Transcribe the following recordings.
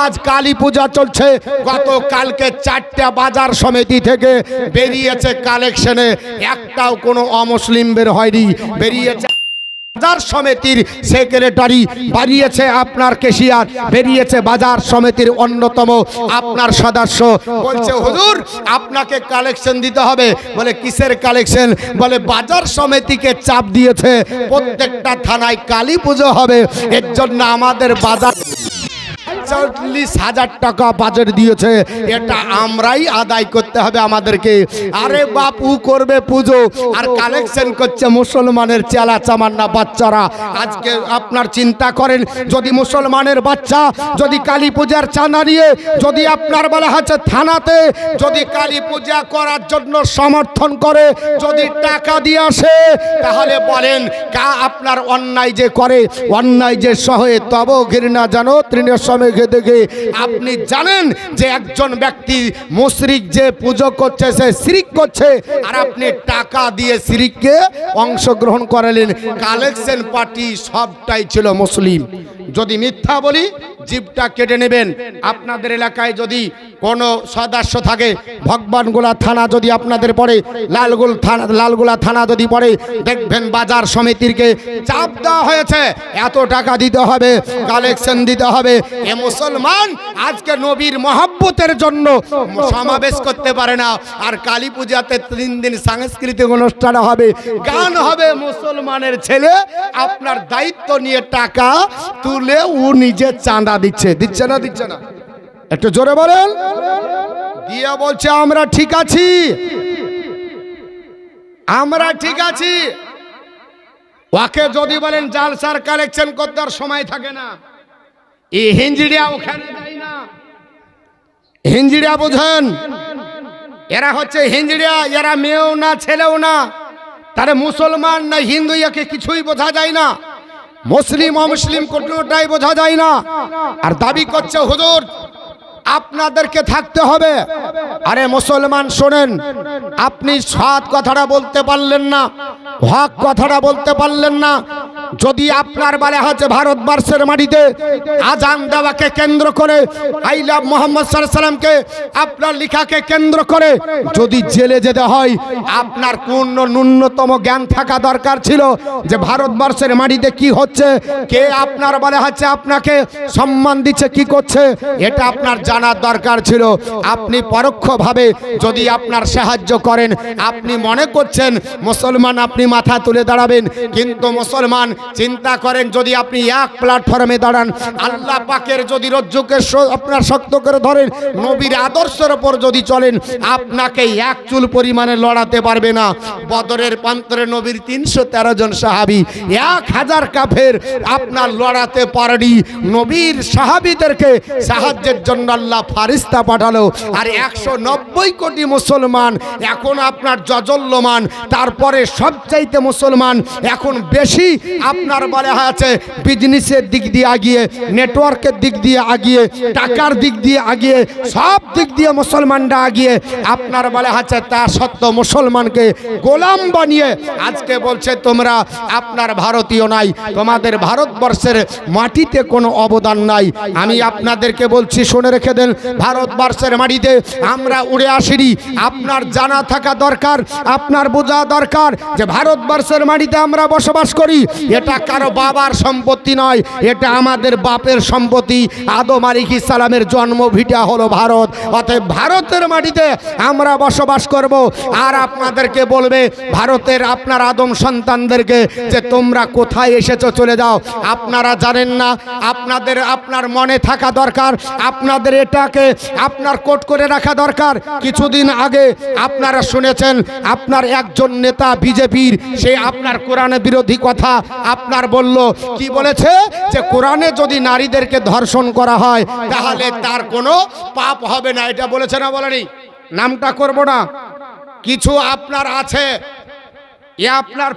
আজ কালী পূজা চলছে, গতকালকে 4টা বাজার সমিতি থেকে বেরিয়েছে কালেকশনে, একটাও কোনো অমুসলিম বের হয়নি। বেরিয়েছে বাজার সমিতির সেক্রেটারি, বেরিয়েছে আপনার কেশিয়ার, বেরিয়েছে বাজার সমিতির অন্যতম আপনার সদস্য। বলছে হুজুর আপনাকে কালেকশন দিতে হবে। বলে কিসের কালেকশন? বলে বাজার সমিতিকে চাপ দিয়েছে প্রত্যেকটা থানায় কালী পুজো হবে, এর জন্য আমাদের বাজার 40,000 টাকা বাজেট দিয়েছে, এটা আমরাই আদায় করতে হবে আমাদেরকে। আরে বাপু করবে পুজো আর কালেকশন করছে মুসলমানের চেলা চামান্না বাচ্চারা। আজকে আপনার চিন্তা করেন, যদি মুসলমানের বাচ্চা যদি কালী পূজার চাঁদা নিয়ে যদি আপনার বলা হচ্ছে থানাতে যদি কালী পূজা করার জন্য সমর্থন করে, যদি টাকা দিয়ে আসে, তাহলে বলেন আপনার অন্যায় যে করে, অন্যায় যে সহে তব ঘৃণা জানো তৃণের সময় দেখে। আপনি জানেন যে একজন ব্যক্তি মুশরিক যে পুজো করছে সে শিরক করছে, আর আপনি টাকা দিয়ে শিরকে অংশগ্রহণ করালেন। কালেকশন পার্টি সবটাই ছিল মুসলিম। যদি মিথ্যা বলি জিভটা কেটে নেবেন। আপনাদের এলাকায় যদি কোনো সদস্য থাকে, ভগবানগোলা থানা যদি আপনাদের পড়ে, লালগোলা থানা যদি পড়ে, দেখবেন বাজার সমিতিকে চাপ দেওয়া হয়েছে, এত টাকা দিতে হবে, কালেকশন দিতে হবে। এ মুসলমান আজকে নবীর মহব্বতের জন্য সমাবেশ করতে পারে না, আর কালী পূজাতে 3 দিন সাংস্কৃতিক অনুষ্ঠান হবে, গান হবে। মুসলমানের ছেলে আপনার দায়িত্ব নিয়ে টাকা তুলে ও নিজে চাঁদা দিচ্ছে, দিচ্ছে না দিচ্ছে না? একটু জোরে বলেন। দিয়ে বলছে আমরা ঠিক আছি, আমরা ঠিক আছি। ওকে যদি বলেন জালসার কালেকশন করতে আর সময় থাকে না, এই হিঞ্জিড়িয়া ওখানে যায় না। হিঞ্জিড়িয়া বুঝেন, এরা হচ্ছে হিঞ্জিড়িয়া, এরা মেয়েও না ছেলেও না, তারা মুসলমান না হিন্দু একে কিছুই বোঝা যায় না, মুসলিম অমুসলিম কোনোটাই বোঝা যায় না। আর দাবি করছে হুজুর আপনাদেরকে থাকতে হবে। আরে মুসলমান শোনেন, আপনি সৎ কথাটা বলতে পারলেন না, হক কথাটা বলতে পারলেন না। যদি আপনার বলা হচ্ছে ভারতবর্ষের মাটিতে আজান দেওয়াকে কেন্দ্র করে, আই লাভ মোহাম্মদ সাল্লাল্লাহু আলাইহি সাল্লামকে আপনার লেখাকে কেন্দ্র করে যদি জেলে যেতে হয়, আপনার কোন ন্যূনতম জ্ঞান থাকা দরকার ছিল যে ভারতবর্ষের মাটিতে কি হচ্ছে, কে আপনার বলা হচ্ছে আপনাকে সম্মান দিচ্ছে, কি করছে, এটা আপনার জানার দরকার ছিল। আপনি পরোক্ষভাবে যদি আপনার সাহায্য করেন, আপনি মনে করছেন মুসলমান আপনি মাথা তুলে দাঁড়াবেন, কিন্তু মুসলমান চিন্তা করেন যদি আপনি এক প্ল্যাটফর্মে দাঁড়ান, আল্লাহ পাকের যদি রজ্জুকে আপনার শক্ত করে ধরেন, নবীর আদর্শের উপর যদি চলেন, আপনাকে এক চুল পরিমাণে লড়াতে পারবে না। বদরের প্রান্তরে নবীর 313 জন সাহাবী, 1000 কাফের আপনার লড়াতে পারেনি। নবীর সাহাবীদেরকে সাহায্যের জন্য আল্লাহ ফারিস্তা পাঠালো, আর 190 কোটি মুসলমান এখন আপনার জজল্যমান। তারপরে সবচাইতে মুসলমান এখন বেশি আপনার বলা আছে বিজনেসের দিক দিয়ে আগিয়ে, নেটওয়ার্কের দিক দিয়ে আগিয়ে, টাকার দিক দিয়ে আগিয়ে, সব দিক দিয়ে মুসলমানরা আগিয়ে। আপনার বলা আছে তা সত্ত্বেও মুসলমানকে গোলাম বানিয়ে আজকে বলছে তোমরা আপনার ভারতীয় নাই, তোমাদের ভারতবর্ষের মাটিতে কোনো অবদান নাই। আমি আপনাদেরকে বলছি শুনে রেখে দেন, ভারতবর্ষের মাটিতে আমরা উড়ে আসিনি। আপনার জানা থাকা দরকার, আপনার বোঝা দরকার যে ভারতবর্ষের মাটিতে আমরা বসবাস করি, এটা কারো বাবার সম্পত্তি নয়, এটা আমাদের বাপের সম্পত্তি। আদম আলাইহিস সালামের জন্মভিটা হলো ভারত, অতএব ভারতের মাটিতে আমরা বসবাস করব। আর আপনাদেরকে বলবে ভারতের আপনার আদম সন্তানদেরকে যে তোমরা কোথায় এসেছো, চলে যাও। আপনারা জানেন না, আপনার মনে থাকা দরকার, আপনাদের এটাকে আপনার কোট করে রাখা দরকার। কিছুদিন আগে আপনারা শুনেছেন আপনার একজন নেতা বিজেপির, সে আপনার কোরআনের বিরোধী কথা আপনার বলল। কি বলেছে? যে কোরআনে যদি নারীদেরকে ধর্ষণ করা হয় তাহলে তার কোনো পাপ হবে না, এটা বলেছে না বলেনি? নামটা করব না, কিছু আপনার আছে আপনার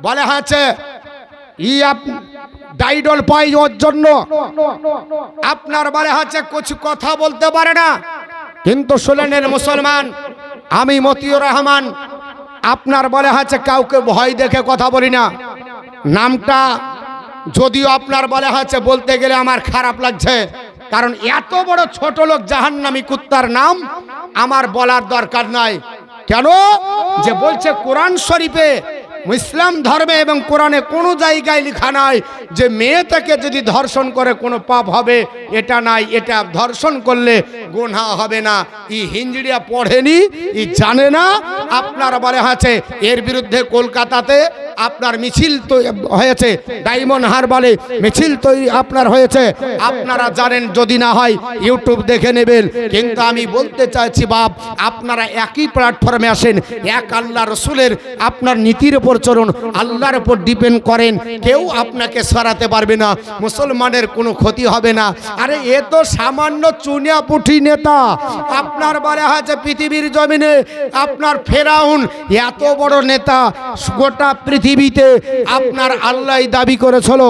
বলা হয়েছে ডাইডল পাই, ওর জন্য আপনার বলা হচ্ছে কিছু কথা বলতে পারে না। কিন্তু শুনলেন মুসলমান, আমি মতিউর রহমান আপনার বলা হচ্ছে কাউকে ভয় দেখে কথা বলি না। নামটা যদিও আপনার বলা হচ্ছে বলতে গেলে আমার খারাপ লাগছে, কারণ এত বড় ছোট লোক জাহান্নামী কুত্তার নাম আমার বলার দরকার নাই। কেন যে বলছে কোরআন শরীফে, ইসলাম ধর্মে এবং কোরআনে কোনো জায়গায় লেখা নাই যে মেয়ে থেকে যদি ধর্ষণ করে কোনো পাপ হবে, এটা নাই। এটা ধর্ষণ করলে গুনাহ হবে না। ই হিঞ্জিড়িয়া পড়েনি, ই জানে না। আপনার বলে আছে এর বিরুদ্ধে কলকাতাতে আপনার মিছিল তো হয়েছে, ডায়মন্ড হারবারে মিছিল তো আপনার হয়েছে, আপনারা জানেন। যদি না হয় ইউটিউব দেখে নেবেন। কিন্তু আমি বলতে চাইছি বাপ, আপনারা একই প্ল্যাটফর্মে আসেন, এক আল্লাহ রসুলের আপনার নীতির উপর চলুন, আল্লাহর উপর ডিপেন্ড করেন। কেউ আপনাকে সরাতে পারবে না, মুসলমানের কোনো ক্ষতি হবে না। আরে এ তো সামান্য চুনিয়া পুঠি নেতা। আপনার বলা হয়েছে পৃথিবীর জমিনে আপনার ফেরাউন এত বড় নেতা, গোটা পৃথিবীতে আপনার আল্লাহ দাবি করেছিল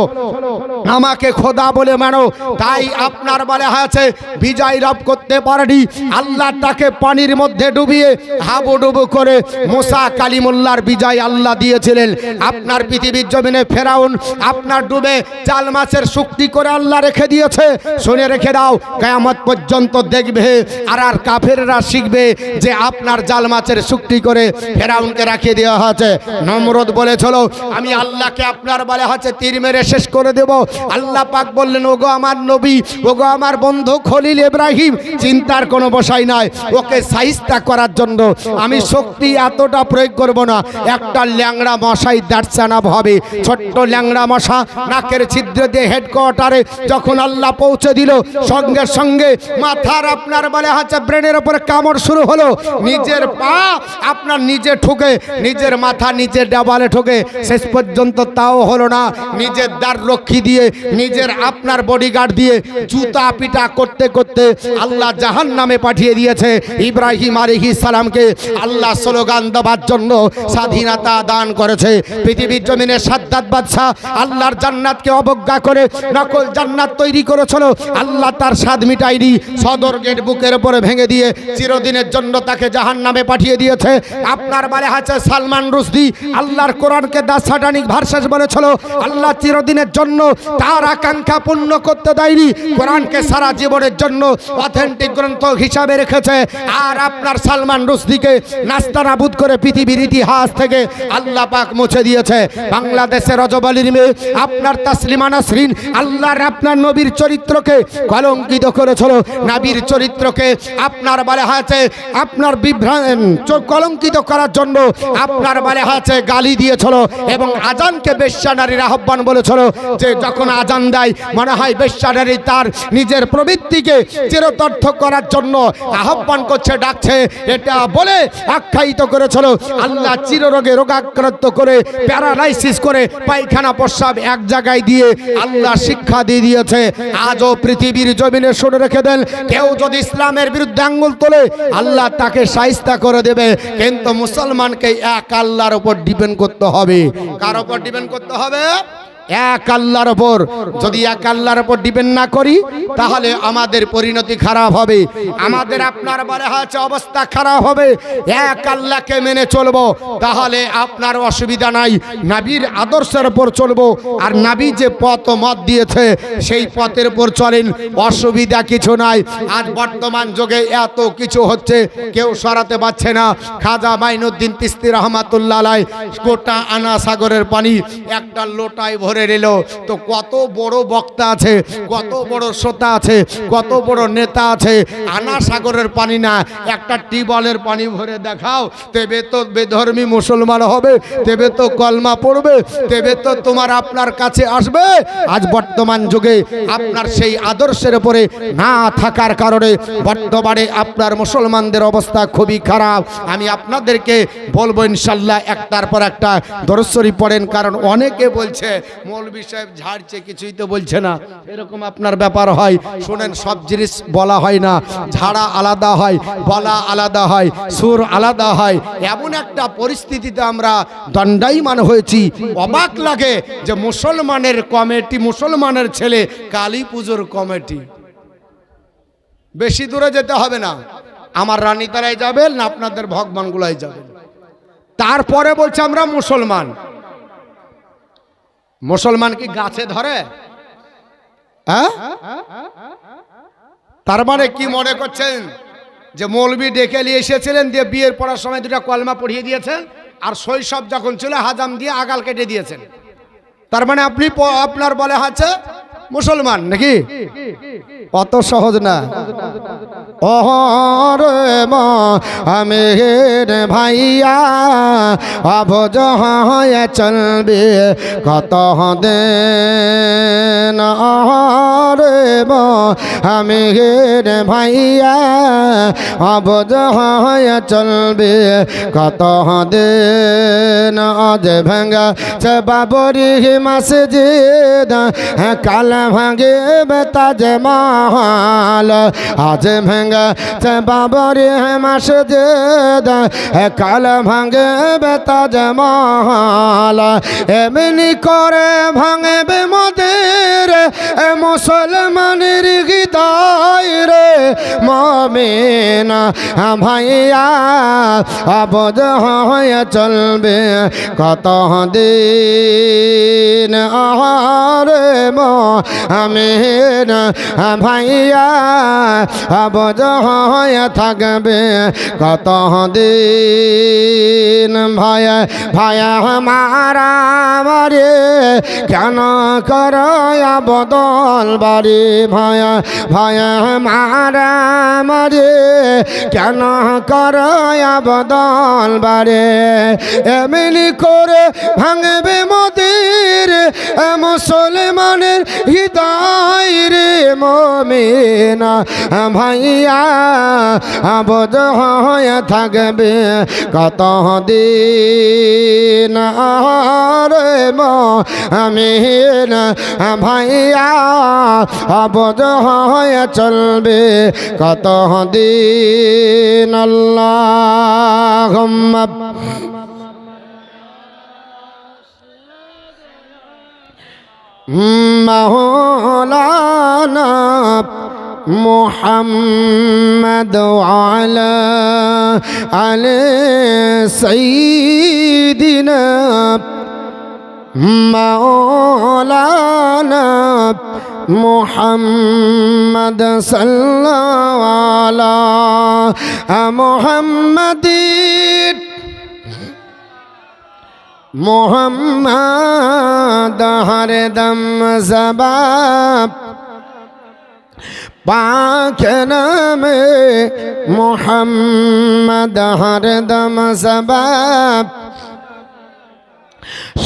আমাকে খোদা বলে মানো। তাই আপনার বলা হয়েছে বিজয় লাভ করতে পারেনি। আল্লাহ তাকে পানির মধ্যে ডুবিয়ে হাবুডুবু করে মুসা কালিমুল্লাহর বিজয় আল্লাহ দিয়েছিলেন। আপনার পৃথিবীর জমিনে ফেরাউন আপনার ডুবে জাল মাছের শুকটি করে আল্লাহ রেখে দিয়েছে। শুনে রেখে দাও, কিয়ামত পর্যন্ত দেখবে আর কাফেররা শিখবে যে আপনার জাল মাছের শুকটি করে ফেরাউনকে রাখিয়ে দেওয়া হয়েছে। নমরুদ বলেছিল আমি আল্লাহকে আপনার বলা হচ্ছে তীর মেরে শেষ করে দেব। আল্লাহ পাক বললেন ওগো আমার নবী, ওগো আমার বন্ধু খলিল ইব্রাহিম, চিন্তার কোনো বসাই নাই। ওকে সাইজটা করার জন্য আমি শক্তি এতটা প্রয়োগ করব না। একটা ল্যাংড়া মশাই দাঁড়চানা হবে, ছোট্ট ল্যাংড়া মশা নাকের ছিদ্র দিয়ে হেডকোয়ার্টারে যখন আল্লাহ পৌঁছে দিল, সঙ্গে সঙ্গে মাথার আপনার বলে হচ্ছে ব্রেনের উপরে কামড় শুরু হলো। নিজের পা আপনার নিজে ঠুকে, নিজের মাথা নিজের ডাবালে ঠুকে, শেষ পর্যন্ত তাও হলো না। নিজের দ্বার রক্ষী দিয়ে, নিজের আপনার বডিগার্ড দিয়ে জুতা পিটা করতে করতে আল্লাহ জাহান্নামে পাঠিয়ে দিয়েছে। ইব্রাহিম আলাইহিস সালামকে আল্লাহ স্লোগান দেওয়ার জন্য স্বাধীনতা দান করেছে। পৃথিবীর জমিনে সাদ্দাত বাদশা আল্লাহর জান্নাতকে অবজ্ঞা করে নকল জান্নাত তৈরি করেছিল। আল্লাহ তার স্বাদ মিটাইনি, সদর গেট বুকের উপরে ভেঙে দিয়ে চিরদিনের জন্য তাকে জাহান্নামে পাঠিয়ে দিয়েছে। আপনার বলে আছে সালমান রুশদি আল্লাহর কোরআনকে দা স্যাটানিক ভার্সেস বলেছিল। আল্লাহ চিরদিনের জন্য তার আকাঙ্ক্ষা পূর্ণ করতে দেয়নি, কোরআনকে সারা জীবনের জন্য অথেন্টিক গ্রন্থ হিসাবে রেখেছে। আর আপনার সালমান রুশদিকে নাস্তানাবুদ করে পৃথিবীর ইতিহাস থেকে আল্লাহ পাক মুছে দিয়েছে। বাংলাদেশের রজব আলীর মেয়ে আপনার তাসলিমা নাসরিন আল্লাহর আপনার নবীর চরিত্রকে কলঙ্কিত করেছিল। নবীর চরিত্রকে আপনার বলা হয়েছে আপনার কলঙ্কিত করার জন্য আপনার বলা হয়েছে গালি দিয়েছিল এবং আজানকে বেশ্যা নারীর আহ্বান বলেছিল। যে যখন আজান দেয় মনে হয় বেশ্যা নারী তার নিজের প্রবৃত্তিকে চিরতর্থ করার জন্য আহ্বান করছে, ডাকছে, এটা বলে আখ্যায়িত করেছিল। আল্লাহ চিররোগে রোগাক্রান্ত করে প্যারালাইসিস করে পায়খানা প্রস্রাব এক জায়গায় দিয়ে আল্লাহ শিক্ষা দিয়ে দিয়েছে। আজও পৃথিবীর জমিনে শুনে রেখে দেন, কেউ যদি ইসলামের বিরুদ্ধে আঙ্গুল তোলে আল্লাহ তাকে শায়েস্তা করে দেবে। কিন্তু মুসলমানকে এক আল্লাহর উপর ডিপেন্ড করতে হবে। কার উপর ডিপেন্ড করতে হবে? এক আল্লাহর উপর। যদি এক আল্লাহর উপর ডিপেন্ড না করি তাহলে আমাদের পরিণতি খারাপ হবে, আমাদের আপনার বলে হচ্ছে অবস্থা খারাপ হবে। এক আল্লাহকে মেনে চলবো তাহলে আপনার অসুবিধা নাই, নবীর আদর্শের উপর চলবো। আর নবী যে পথ মত দিয়েছে সেই পথের উপর চলেন, অসুবিধা কিছু নাই। আজ বর্তমান যুগে এত কিছু হচ্ছে কেউ সরাতে পারছে না। খাজা মাইনুদ্দিন চিশতি রহমাতুল্লাহ আলাইহি গোটা আনা সাগরের পানি একটা লোটায় ভরে নিল। তো কত বড় বক্তা আছে, কত বড় শ্রোতা আছে, কত বড় নেতা আছে। আনা সাগরের পানি না, একটা টিউবওয়েলের পানি ভরে দেখাও, তবে তো বেধর্মী মুসলমান হবে, তবে তো কলমা পড়বে, তবে তো তোমার আপনার কাছে আসবে। আজ বর্তমান যুগে আপনার সেই আদর্শের উপরে না থাকার কারণে বর্তমানে আপনার মুসলমানদের অবস্থা খুবই খারাপ। আমি আপনাদেরকে বলবো ইনশাল্লাহ একটার পর একটা দরুদ শরীফ পড়েন, কারণ অনেকে বলছে মৌলভী সাহেব ঝাড়ছে, কিছুই তো বলছে না। এরকম আপনার ব্যাপার হয়। শুনেন, সব জিনিস বলা হয় না, ঝাড়া আলাদা হয়, বলা আলাদা হয়, সুর আলাদা হয়। এমন একটা পরিস্থিতিতে আমরা দণ্ডায়মান হয়েছি। অবাক লাগে যে মুসলমানের কমিটি, মুসলমানের ছেলে কালী পুজোর কমিটি। বেশি দূরে যেতে হবে না, আমার রানীতারায় যাবেন না আপনাদের ভগবানগুলাই যাবেন। তারপরে বলছে আমরা মুসলমান। মুসলমান কি গাছে ধরে? তার মানে কি মনে করছেন যে মৌলবি ডেকে নিয়ে এসেছিলেন, দিয়ে বিয়ের পড়ার সময় দুটা কলমা পড়িয়ে দিয়েছেন, আর শৈশব যখন ছিল হাজাম দিয়ে আগাল কেটে দিয়েছেন? তার মানে আপনি আপনার বলে আছে মুসলমান নাকি? অত সহজ না। ওরে মা আমি রে ভাইয়া অবুঝ হয়ে চলবে কত দিন। ওরে মা আমি রে ভাইয়া অবুঝ হয়ে চলবে কত দিন। আজ ভাঙ্গা সে বাবরি মসজিদ কাল ভাঙ্গে তাজ মহল। আজ ভাঙ্গা সে বাবরি মসজিদ কাল ভাঙ্গে তাজ মহল। এমনি করে ভাঙবে মোদের মুসলমানের হৃদয় রে মুমিন ভাইয়া অবুঝ হয়ে চলবে কত দিন। আরে মুমিন ভাইয়া অবুঝ হয়ে থাকবে কত দিন। ভাইয়া ভাইয়া মারা মারে কেন করো বদল বাড়ি। ভাইয়া ভাইয়া মারা মারে কেন করো বদল বাড়ি। এমনি করে ভাঙবে মোদের মুসলমানের হৃদয় রে মুমিন ভাইয়া অবুঝ হয়ে থাকবে কত দিন। আরে মুমিন ভাইয়া অবুঝ হয়ে চলবে কত দিন। আল্লাহুম্মা মাওলানা মুহাম্মদ ওয়ালা আলে সাইয়্যিদিনা মাওলানা মুহাম্মদ সাল্লাল্লাহু আলা মুহাম্মাদিন মোহাম্মদ হরদম জবাব পাক নামে মোহাম্মদ হরদম জবাব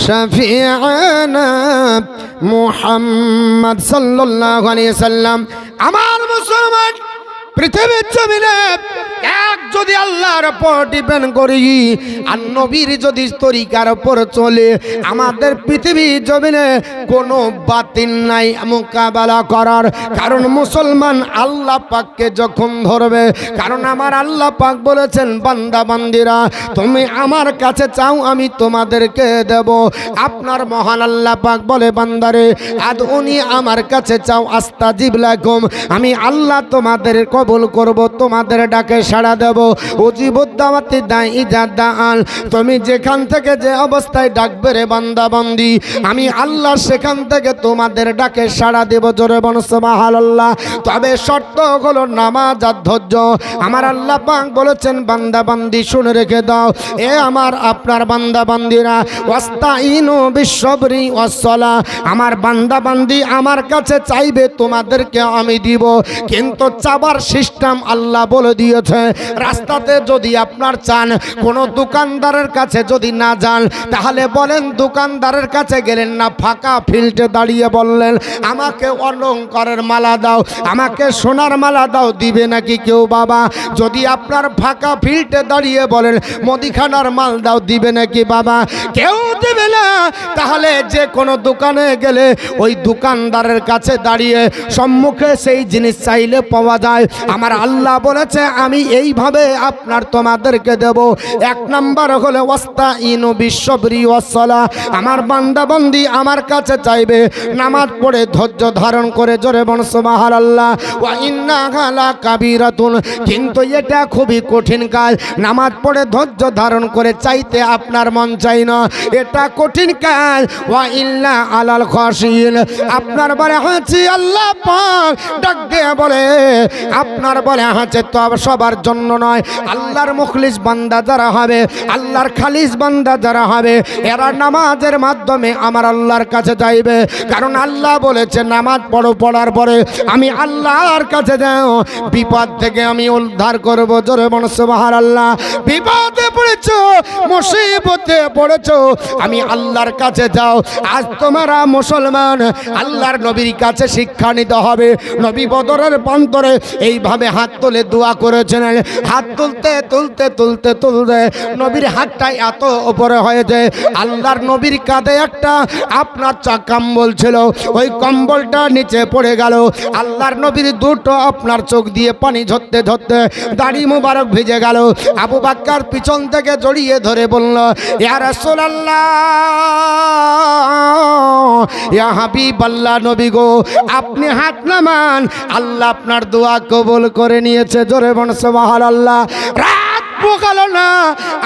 শফিআনা মুহাম্মদ সাল্লাল্লাহু আলাইহি সাল্লাম। আমার মুসলমান পৃথিবীর জমিনে এক যদি আল্লাহর উপর ডিপেন্ড করি আর নবীর যদি তরিকার উপর চলে, আমাদের পৃথিবীর জমিনে কোনো বাতিল নাই মোকাবেলা করার। কারণ মুসলমান আল্লাহ পাককে যখন ধরবে, কারণ আমার আল্লাহ পাক বলেছেন বান্দা বান্দিরা তুমি আমার কাছে চাও আমি তোমাদেরকে দেব। আপনার মহান আল্লাহ পাক বলে বান্দারে আদউনি আমার কাছে চাও আস্তাজিব লাকুম, আমি আল্লাহ তোমাদের কবুল করব, তোমাদের ডাকে সাড়া দেব। উজিবুদ্দাওয়াতি দাই ইজাদাআন, তুমি যেখান থেকে যে অবস্থায় ডাকবে রে বান্দা বান্দি আমি আল্লাহ সেখান থেকে তোমাদের ডাকে সাড়া দেব। জোরে বলো সুবহানাল্লাহ। তবে শর্ত হলো নামাজ আর ধৈর্য। আমার আল্লাহ পাক বলেছেন বান্দা বান্দি শুনে রেখে দাও, এ আমার আপনার বান্দা বান্দিরা ওয়াস্তাইনু বিসসবরি ওয়াসসালাহ, আমার বান্দা বান্দি আমার কাছে চাইবে তোমাদেরকে আমি দিব, কিন্তু চাবার সিস্টেম আল্লাহ বলে দিয়েছে। রাস্তাতে যদি আপনার চান, কোনো দোকানদারের কাছে যদি না যান, তাহলে বলেন দোকানদারের কাছে গেলেন না, ফাঁকা ফিল্ডে দাঁড়িয়ে বললেন আমাকে অলংকারের মালা দাও, আমাকে সোনার মালা দাও, দিবে নাকি কেউ বাবা? যদি আপনার ফাঁকা ফিল্ডে দাঁড়িয়ে বলেন মুদিখানার মাল দাও, দিবে নাকি বাবা? কেউ দেবে না। তাহলে যে কোনো দোকানে গেলে ওই দোকানদারের কাছে দাঁড়িয়ে সম্মুখে সেই জিনিস চাইলে পাওয়া যায়। আমার আল্লাহ বলেছে আমি এইভাবে আপনার তোমাদেরকে দেব। এক নাম্বার হলো ওয়াস্তাইনু বিসসবরি ওয়াসসালাহ। আমার বান্দা বান্দি আমার কাছে চাইবে নামাজ পড়ে ধৈর্য ধারণ করে, জোরে বল সুবহানাল্লাহ। ওয়া ইন্নাহা লাকাবীরাতুন, কিন্তু এটা খুবই কঠিন কাজ। নামাজ পড়ে ধৈর্য ধারণ করে চাইতে আপনার মন চাই না, এটা কঠিন কাজ। ওয়া ইল্লা আলাল খাশিন, আপনার বলে হচ্ছে আল্লাহ পাক ডাক দিয়ে বলে আপনার বলে হচ্ছে তো সবার জন্য নয়। আল্লাহর মুখলিস বান্দা যারা হবে, আল্লাহর খালিস বান্দা যারা হবে, এরা নামাজের মাধ্যমে আমার আল্লাহর কাছে যাইবে। কারণ আল্লাহ বলেছে নামাজ পড়ো, পড়ার পরে আমি আল্লাহর কাছে যাও, বিপদ থেকে আমি উদ্ধার করব। জোরে বল সুবহানাল্লাহ। বিপদে পড়েছো, মুসিবতে পড়েছো, আমি আল্লাহর কাছে যাও। আজ তোমরা মুসলমান আল্লাহর নবীর কাছে শিক্ষা নিতে হবে। নবী বদরের প্রান্তরে এইভাবে হাত তুলে দোয়া করেছেন। হাত তুলতে তুলতে তুলতে তুলতে নবীর হাতটা এত উপরে হয়েছে, আল্লাহর নবীর কাঁধে একটা আপনার কম্বল ছিল, ওই কম্বলটা নিচে পড়ে গেল। আল্লাহর নবীর দুটো আপনার চোখ দিয়ে পানি ঝরতে ঝরতে দাড়ি মুবারক ভিজে গেল। আবু বকর পিছন থেকে জড়িয়ে ধরে বলল, ইয়া রাসূলুল্লাহ, ইয়া হাবিবাল্লাহ, নবী গো আপনি হাত নামান, আল্লাহ আপনার দোয়া কবুল করে নিয়েছে। জোরে বল সুবহানাল্লাহ। গেল না,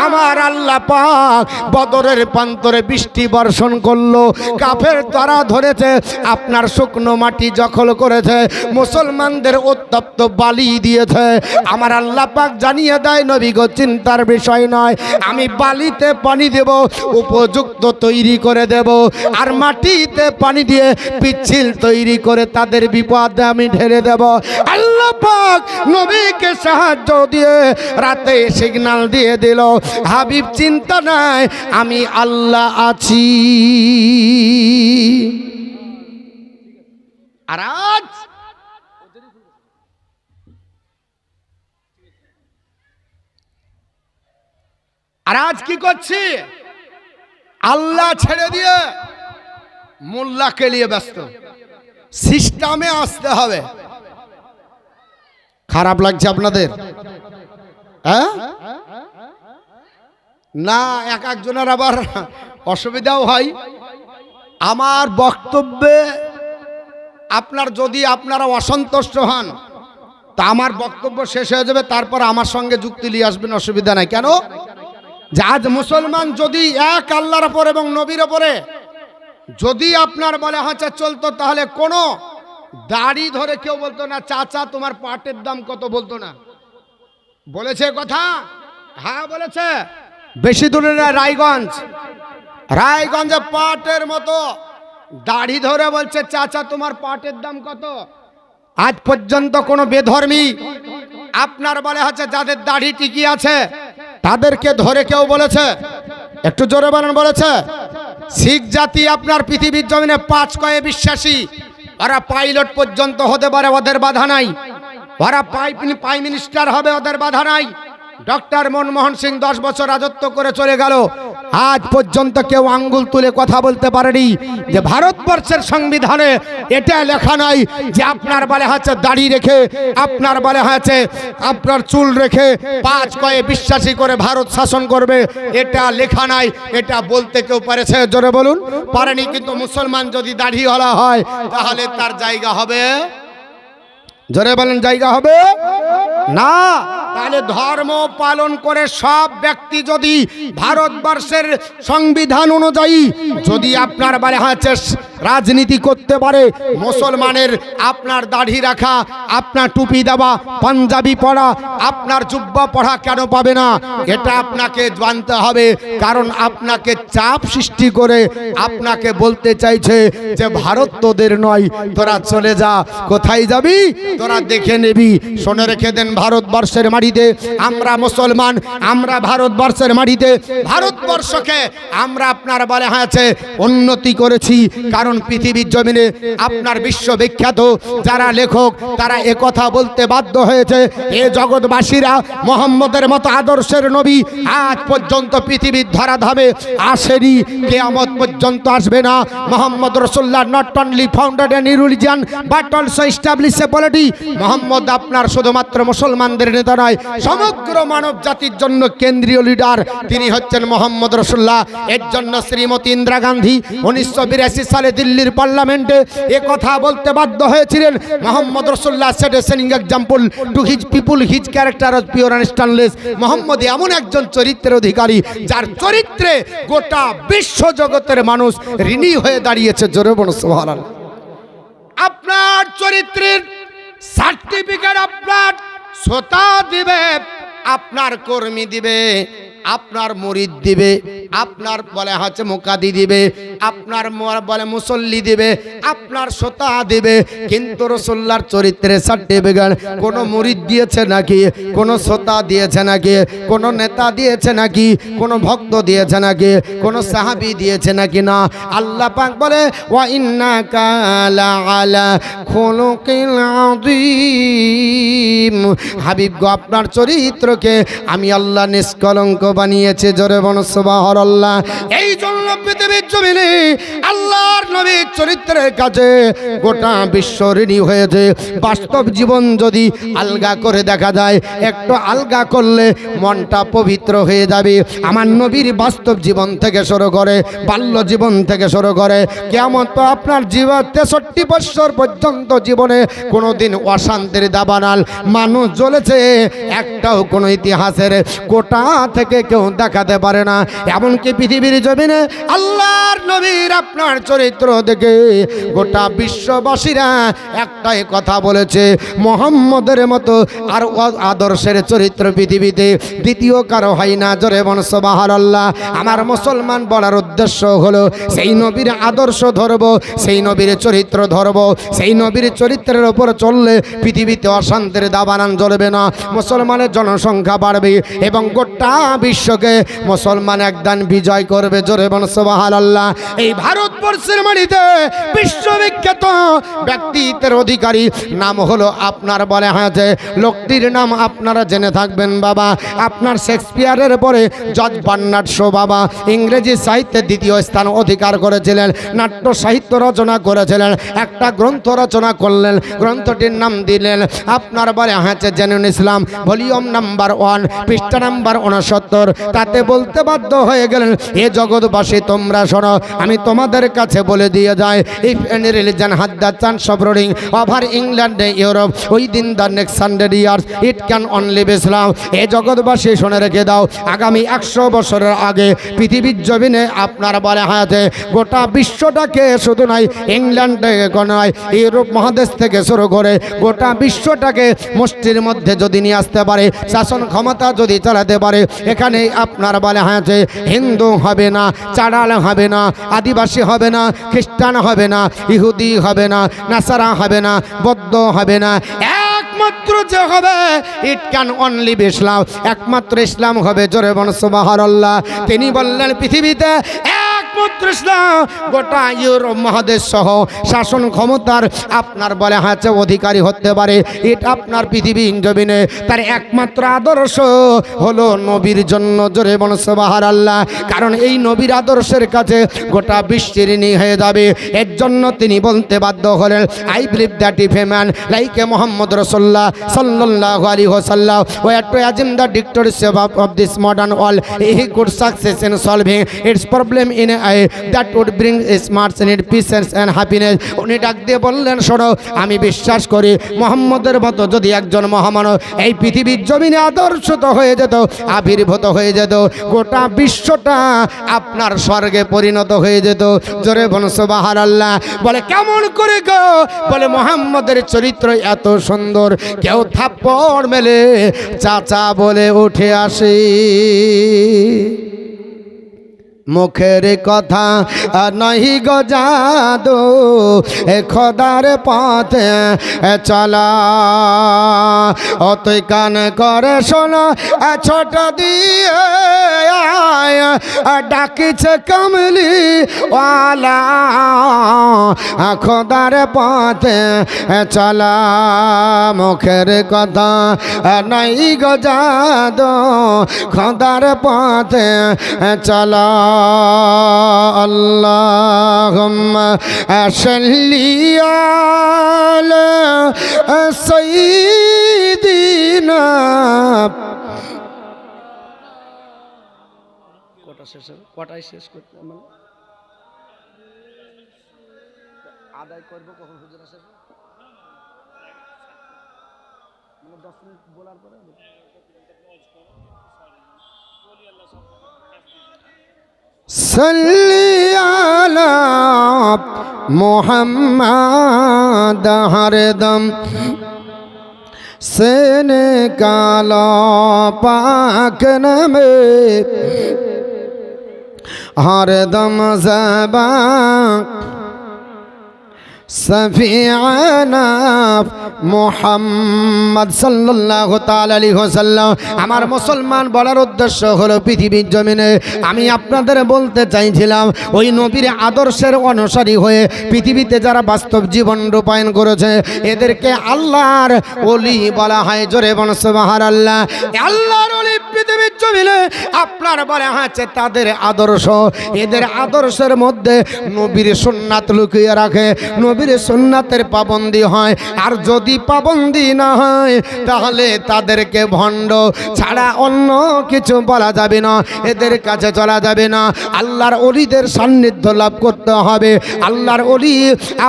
আমার আল্লাহ পাক বদরের প্রান্তরে বৃষ্টি বর্ষণ করলো, কাফের তারা ধরেছে, আপনার শুকনো মাটি দখল করেছে, মুসলমানদের উত্তপ্ত বালি দিয়েছে। আমার আল্লাহ পাক জানিয়ে দেয়, নবী গো চিন্তার বিষয় নয়, আমি বালিতে পানি দেব, উপযুক্ত তৈরি করে দেব, আর মাটিতে পানি দিয়ে পিচ্ছিল তৈরি করে তাদের বিপদে আমি ঢেলে দেব। আল্লাহ পাক নবীকে সাহায্য দিয়ে রাতে সিগন্যাল দিয়ে দিল, হাবিব চিন্তা নাই, আমি আল্লাহ আছি। আর আজ কি করছি? আল্লাহ ছেড়ে দিয়ে মোল্লাকে নিয়ে ব্যস্ত। সিস্টেমে আসতে হবে। খারাপ লাগছে আপনাদের? হ্যাঁ না, এক একজনের আবার অসুবিধাও হয়। আমার বক্তব্যে আপনার যদি আপনারা অসন্তুষ্ট হন, তা আমার বক্তব্য শেষ হয়ে যাবে, তারপর আমার সঙ্গে যুক্তি নিয়ে আসবেন, অসুবিধা নাই। কেন যে আজ মুসলমান যদি এক আল্লাহর ওপর এবং নবীর ওপরে যদি আপনার বলে হচ্ছে চলতো, তাহলে কোনো দাড়ি ধরে কেউ বলতো না চাচা তোমার পাটের দাম কত, বলতো না। বলেছে কথা? হ্যাঁ বলেছে। বেশি দূরে না, রায়গঞ্জে পাটের মতো দাড়ি ধরে বলছে চাচা তোমার পাটের দাম কত। আজ পর্যন্ত কোনো বেধর্মী আপনার বলে হচ্ছে যাদের দাড়ি টিকি আছে তাদেরকে ধরে কেউ বলেছে? একটু জোরে বলেন, বলেছে? শিখ জাতি আপনার পৃথিবীর জমিনে 5 কয়ে বিশ্বাসী, ওরা পাইলট পর্যন্ত হতে পারে, ওদের বাধা নাই। ওরা প্রাইম মিনিস্টার হবে, ওদের বাধা নাই। ডক্টর মনমোহন সিং 10 বছর রাজত্ব করে চলে গেল, আজ পর্যন্ত কেউ আঙ্গুল তুলে কথা বলতে পারেনি যে ভারতবর্ষের সংবিধানে এটা লেখা নাই যে আপনার বলে হচ্ছে দাড়ি রেখে, আপনার বলে হচ্ছে আপনার চুল রেখে 5 কয়ে বিশ্বাসী করে ভারত শাসন করবে, এটা লেখা নাই। এটা বলতে কেউ পারেছে? জোরে বলুন, পারেনি। কিন্তু মুসলমান যদি দাড়িওয়ালা হয় তাহলে তার জায়গা হবে? জোরে বলেন, জায়গা হবে না। তাহলে ধর্ম পালন করে সব ব্যক্তি যদি ভারতবর্ষের সংবিধান অনুযায়ী যদি আপনার বলে হচ্ছে রাজনীতি করতে পারে, মুসলমানের আপনার দাড়ি রাখা, আপনার টুপি দেওয়া, পাঞ্জাবি পরা, আপনার জুব্বা পড়া কেন পাবে না? এটা আপনাকে জানতে হবে। কারণ আপনাকে চাপ সৃষ্টি করে আপনাকে বলতে চাইছে যে ভারত তোদের নয়, তোরা চলে যা। কোথায় যাবি তোরা দেখে নেবি। শুনে রেখে দেন, ভারতবর্ষের মাটিতে আমরা মুসলমান, আমরা ভারতবর্ষের মাটিতে ভারতবর্ষকে আমরা আপনার বলে হয়েছে উন্নতি করেছি। কারণ কারণ পৃথিবীর জমিনে আপনার বিশ্ববিখ্যাত যারা লেখক তারা একথা বলতে বাধ্য হয়েছে, এ জগৎবাসীরা মুহাম্মদের মতো আদর্শের নবী আজ পর্যন্ত পৃথিবীর ধরাধামে আসেনি, কিয়ামত পর্যন্ত আসবে না। মুহাম্মদ রাসূলুল্লাহ not only founded a new religion but also establish a polity. Muhammad আপনার শুধুমাত্র মুসলমানদের নেতা নয়, সমগ্র মানব জাতির জন্য কেন্দ্রীয় লিডার তিনি হচ্ছেন মুহাম্মদ রাসূলুল্লাহ। এর জন্য শ্রীমতী ইন্দিরা গান্ধী 1982 সালে দিল্লির পার্লামেন্টে কথা বলতে বাধ্য হয়েছিলেন, মুহাম্মদ রাসূলুল্লাহ সেট এ সেলিং example to his people, his character was pure and stainless. Muhammad এমন একজন চরিত্রের অধিকারী যার চরিত্রে গোটা বিশ্ব জগতের মানুষ ঋণী হয়ে দাঁড়িয়েছে। জোরে বলুন সুবহানাল্লাহ। আপনার চরিত্রের সার্টিফিকেট আপনার শ্রোতা দিবে, আপনার কর্মী দিবে, আপনার মুরিদ দিবে, আপনার বলে হচ্ছে মুকাদি দিবে, আপনার বলে মুসল্লি দিবে, আপনার শ্রোতা দিবে। কিন্তু রাসূলুল্লাহর চরিত্রের সার্টিফিকেট কোন মুরিদ দিয়েছে নাকি, কোন শ্রোতা দিয়েছে নাকি, কোন নেতা দিয়েছে নাকি, কোন ভক্ত দিয়েছে নাকি, কোন সাহাবী দিয়েছে নাকি? না। আল্লাহ পাক বলে ওয়া ইন্নাকা লাআলা খুলুকিল আযীম। হাবিব গো, আপনার চরিত্রকে আমি আল্লাহ নিষ্কলঙ্ক বানিয়েছে। জোরে বলুন সুবহানাল্লাহ। এই জন্য পৃথিবীর জমিনে আল্লাহর নবীর চরিত্রের কাছে গোটা বিশ্ব ঋণী হয়েছে। বাস্তব জীবন যদি আলগা করে দেখা যায়, একটু আলগা করলে মনটা পবিত্র হয়ে যাবে। আমার নবীর বাস্তব জীবন থেকে শুরু করে, বাল্য জীবন থেকে শুরু করে কিয়ামত তো আপনার জীবন 63 বছর পর্যন্ত জীবনে কোনোদিন অশান্তির দাবানাল মানুষ জ্বলেছে একটাও কোনো ইতিহাসের কোটা থেকে কেউ দেখাতে পারে না। এমনকি পৃথিবীর জমিনে আল্লাহর নবীর আপনার চরিত্র দেখে গোটা বিশ্ববাসীরা একটাই কথা বলেছে, মুহাম্মদের মতো আর আদর্শের চরিত্র পৃথিবীতে দ্বিতীয় কারো হয় না। জোরে বলুন সুবহানাল্লাহ। আমার মুসলমান বলার উদ্দেশ্য হলো সেই নবীর আদর্শ ধরব, সেই নবীর চরিত্র ধরব, সেই নবীর চরিত্রের উপর চললে পৃথিবীতে অশান্তির দাবানান জ্বলবে না, মুসলমানের জনসংখ্যা বাড়বে এবং গোটা বিশ্বকে মুসলমান একদান বিজয় করবে। জোরে বলুন সুবহানাল্লাহ। এই ভারতবর্ষের মাটিতে বিশ্ববিখ্যাত ব্যক্তিত্বের অধিকারী নাম হলো আপনার বলে আছে, লোকটির নাম আপনারা জেনে থাকবেন বাবা। আপনার শেক্সপিয়ারের পরে জর্জ বার্নার্ড শো বাবা ইংরেজি সাহিত্যে দ্বিতীয় স্থান অধিকার করেছিলেন, নাট্য সাহিত্য রচনা করেছিলেন, একটা গ্রন্থ রচনা করলেন, গ্রন্থটির নাম দিলেন আপনার বলে আছে জেনুইন ইসলাম, ভলিউম নাম্বার 1, পৃষ্ঠা নাম্বার 69। তাতে বলতে বাধ্য হয়ে গেলেন, এ জগৎবাসী তোমরা শোনো, আমি তোমাদের কাছে বলে দিয়ে যাই, if any religion has the chance of ruling over England Europe within the next 100 years it can only be Islam. এ জগৎবাসী শুনে রেখে দাও, আগামী 100 বছরের আগে পৃথিবীর জমিনে আপনার বলে হাতে গোটা বিশ্বটাকে শুধু নয় ইংল্যান্ড থেকে নয় ইউরোপ মহাদেশ থেকে শুরু করে গোটা বিশ্বটাকে মুষ্টির মধ্যে যদি নিয়ে আসতে পারে, শাসন ক্ষমতা যদি চালাতে পারে, এখানে আপনার বলে হাতে হিন্দু হবে না, চাড়াল হবে না, আদিবাসী হবে না, খ্রিস্টান হবে না, ইহুদি হবে না, নাসারা হবে না, বৌদ্ধ হবে না, একমাত্র যে হবে ইট ক্যান অনলি বি ইসলাম, একমাত্র ইসলাম হবে। জোরে বলুন সুবহানাল্লাহ। তিনি বললেন পৃথিবীতে একমাত্র ইসলাম গোটা ইউরোপ মহাদেশ সহ শাসন ক্ষমতার আপনার বলে হাতে অধিকারী হতে পারে, এটা আপনার পৃথিবী জমিনে তার একমাত্র আদর্শ হলো নবীর জন্য। জোরে বলুন সুবহানাল্লাহ। কারণ এই নবীর আদর্শের কাছে গোটা বিশ্বের ঋণী হয়ে যাবে। এর জন্য তিনি বলতে বাধ্য হলেন, I believe that if a man like a Muhammad রাসূলুল্লাহ সাল্লাল্লাহু আলাইহি ওয়াসাল্লাম were to assume the dictatorship of this modern world, he could success in solving its problem in that would bring smart and peace and happiness. উনি ডাক দিয়ে বললেন, শোনো, আমি বিশ্বাস করি মুহাম্মদের মতো যদি একজন মহামানব এই পৃথিবীর জমিনে আদর্শত হয়ে যেত, আবির্ভূত হয়ে যেত, গোটা বিশ্বটা আপনার স্বর্গে পরিণত হয়ে যেত। জোরে বলুন সুবহানাল্লাহ। বলে কেমন করে গো? বলে মুহাম্মদের চরিত্র এত সুন্দর, কেউ থাপ্পড় মেলে চাচা বলে উঠে আসে। মুখের কথা নহি গো জাদু, এ খোদার পথে চলা, অতই কান করে শোনো ছোট দিয়ে আল্লাহ ডাকিছে কামলি ওয়ালা খোদার পথে চলা মুখের কথা নাই গো জাদু খোদার পথে চলা আল্লাহুম্মা সাল্লি আলা সাইয়্যিদিনা কটায় শেষ করতে মানে আদায় করবো কখন হুজুর আসবে মানে 10 মিনিট বলার পরে সাল্লি আলা মুহাম্মাদ হরদম সেনে কালা পাক নামে हरदम ज़बा सफियाना মুহাম্মদ সাল্লাল্লাহু তাআলা আলাইহি ওয়াসাল্লাম। আমার মুসলমান বলার উদ্দেশ্য হলো পৃথিবীর জমিনে আমি আপনাদের বলতে চাইছিলাম ওই নবীর আদর্শের অনুসারী হয়ে পৃথিবীতে যারা বাস্তব জীবন রূপায়ণ করেছে এদেরকে আল্লাহর ওলি বলা হয়। জোরে বলুন সুবহানাল্লাহ। আল্লাহর ওলি পৃথিবীর জমিনে আপনার বলা হচ্ছে তাদের আদর্শ। এদের আদর্শের মধ্যে নবীর সুন্নাত লুকিয়ে রাখে, নবীর সুন্নাতের পাবন্দি হয়। আর যদি পাবন্দি না হয় তাহলে তাদেরকে ভণ্ড ছাড়া অন্য কিছু বলা যাবে না, এদের কাছে চলা যাবে না। আল্লাহর ওলিদের সান্নিধ্য লাভ করতে হবে। আল্লাহর ওলি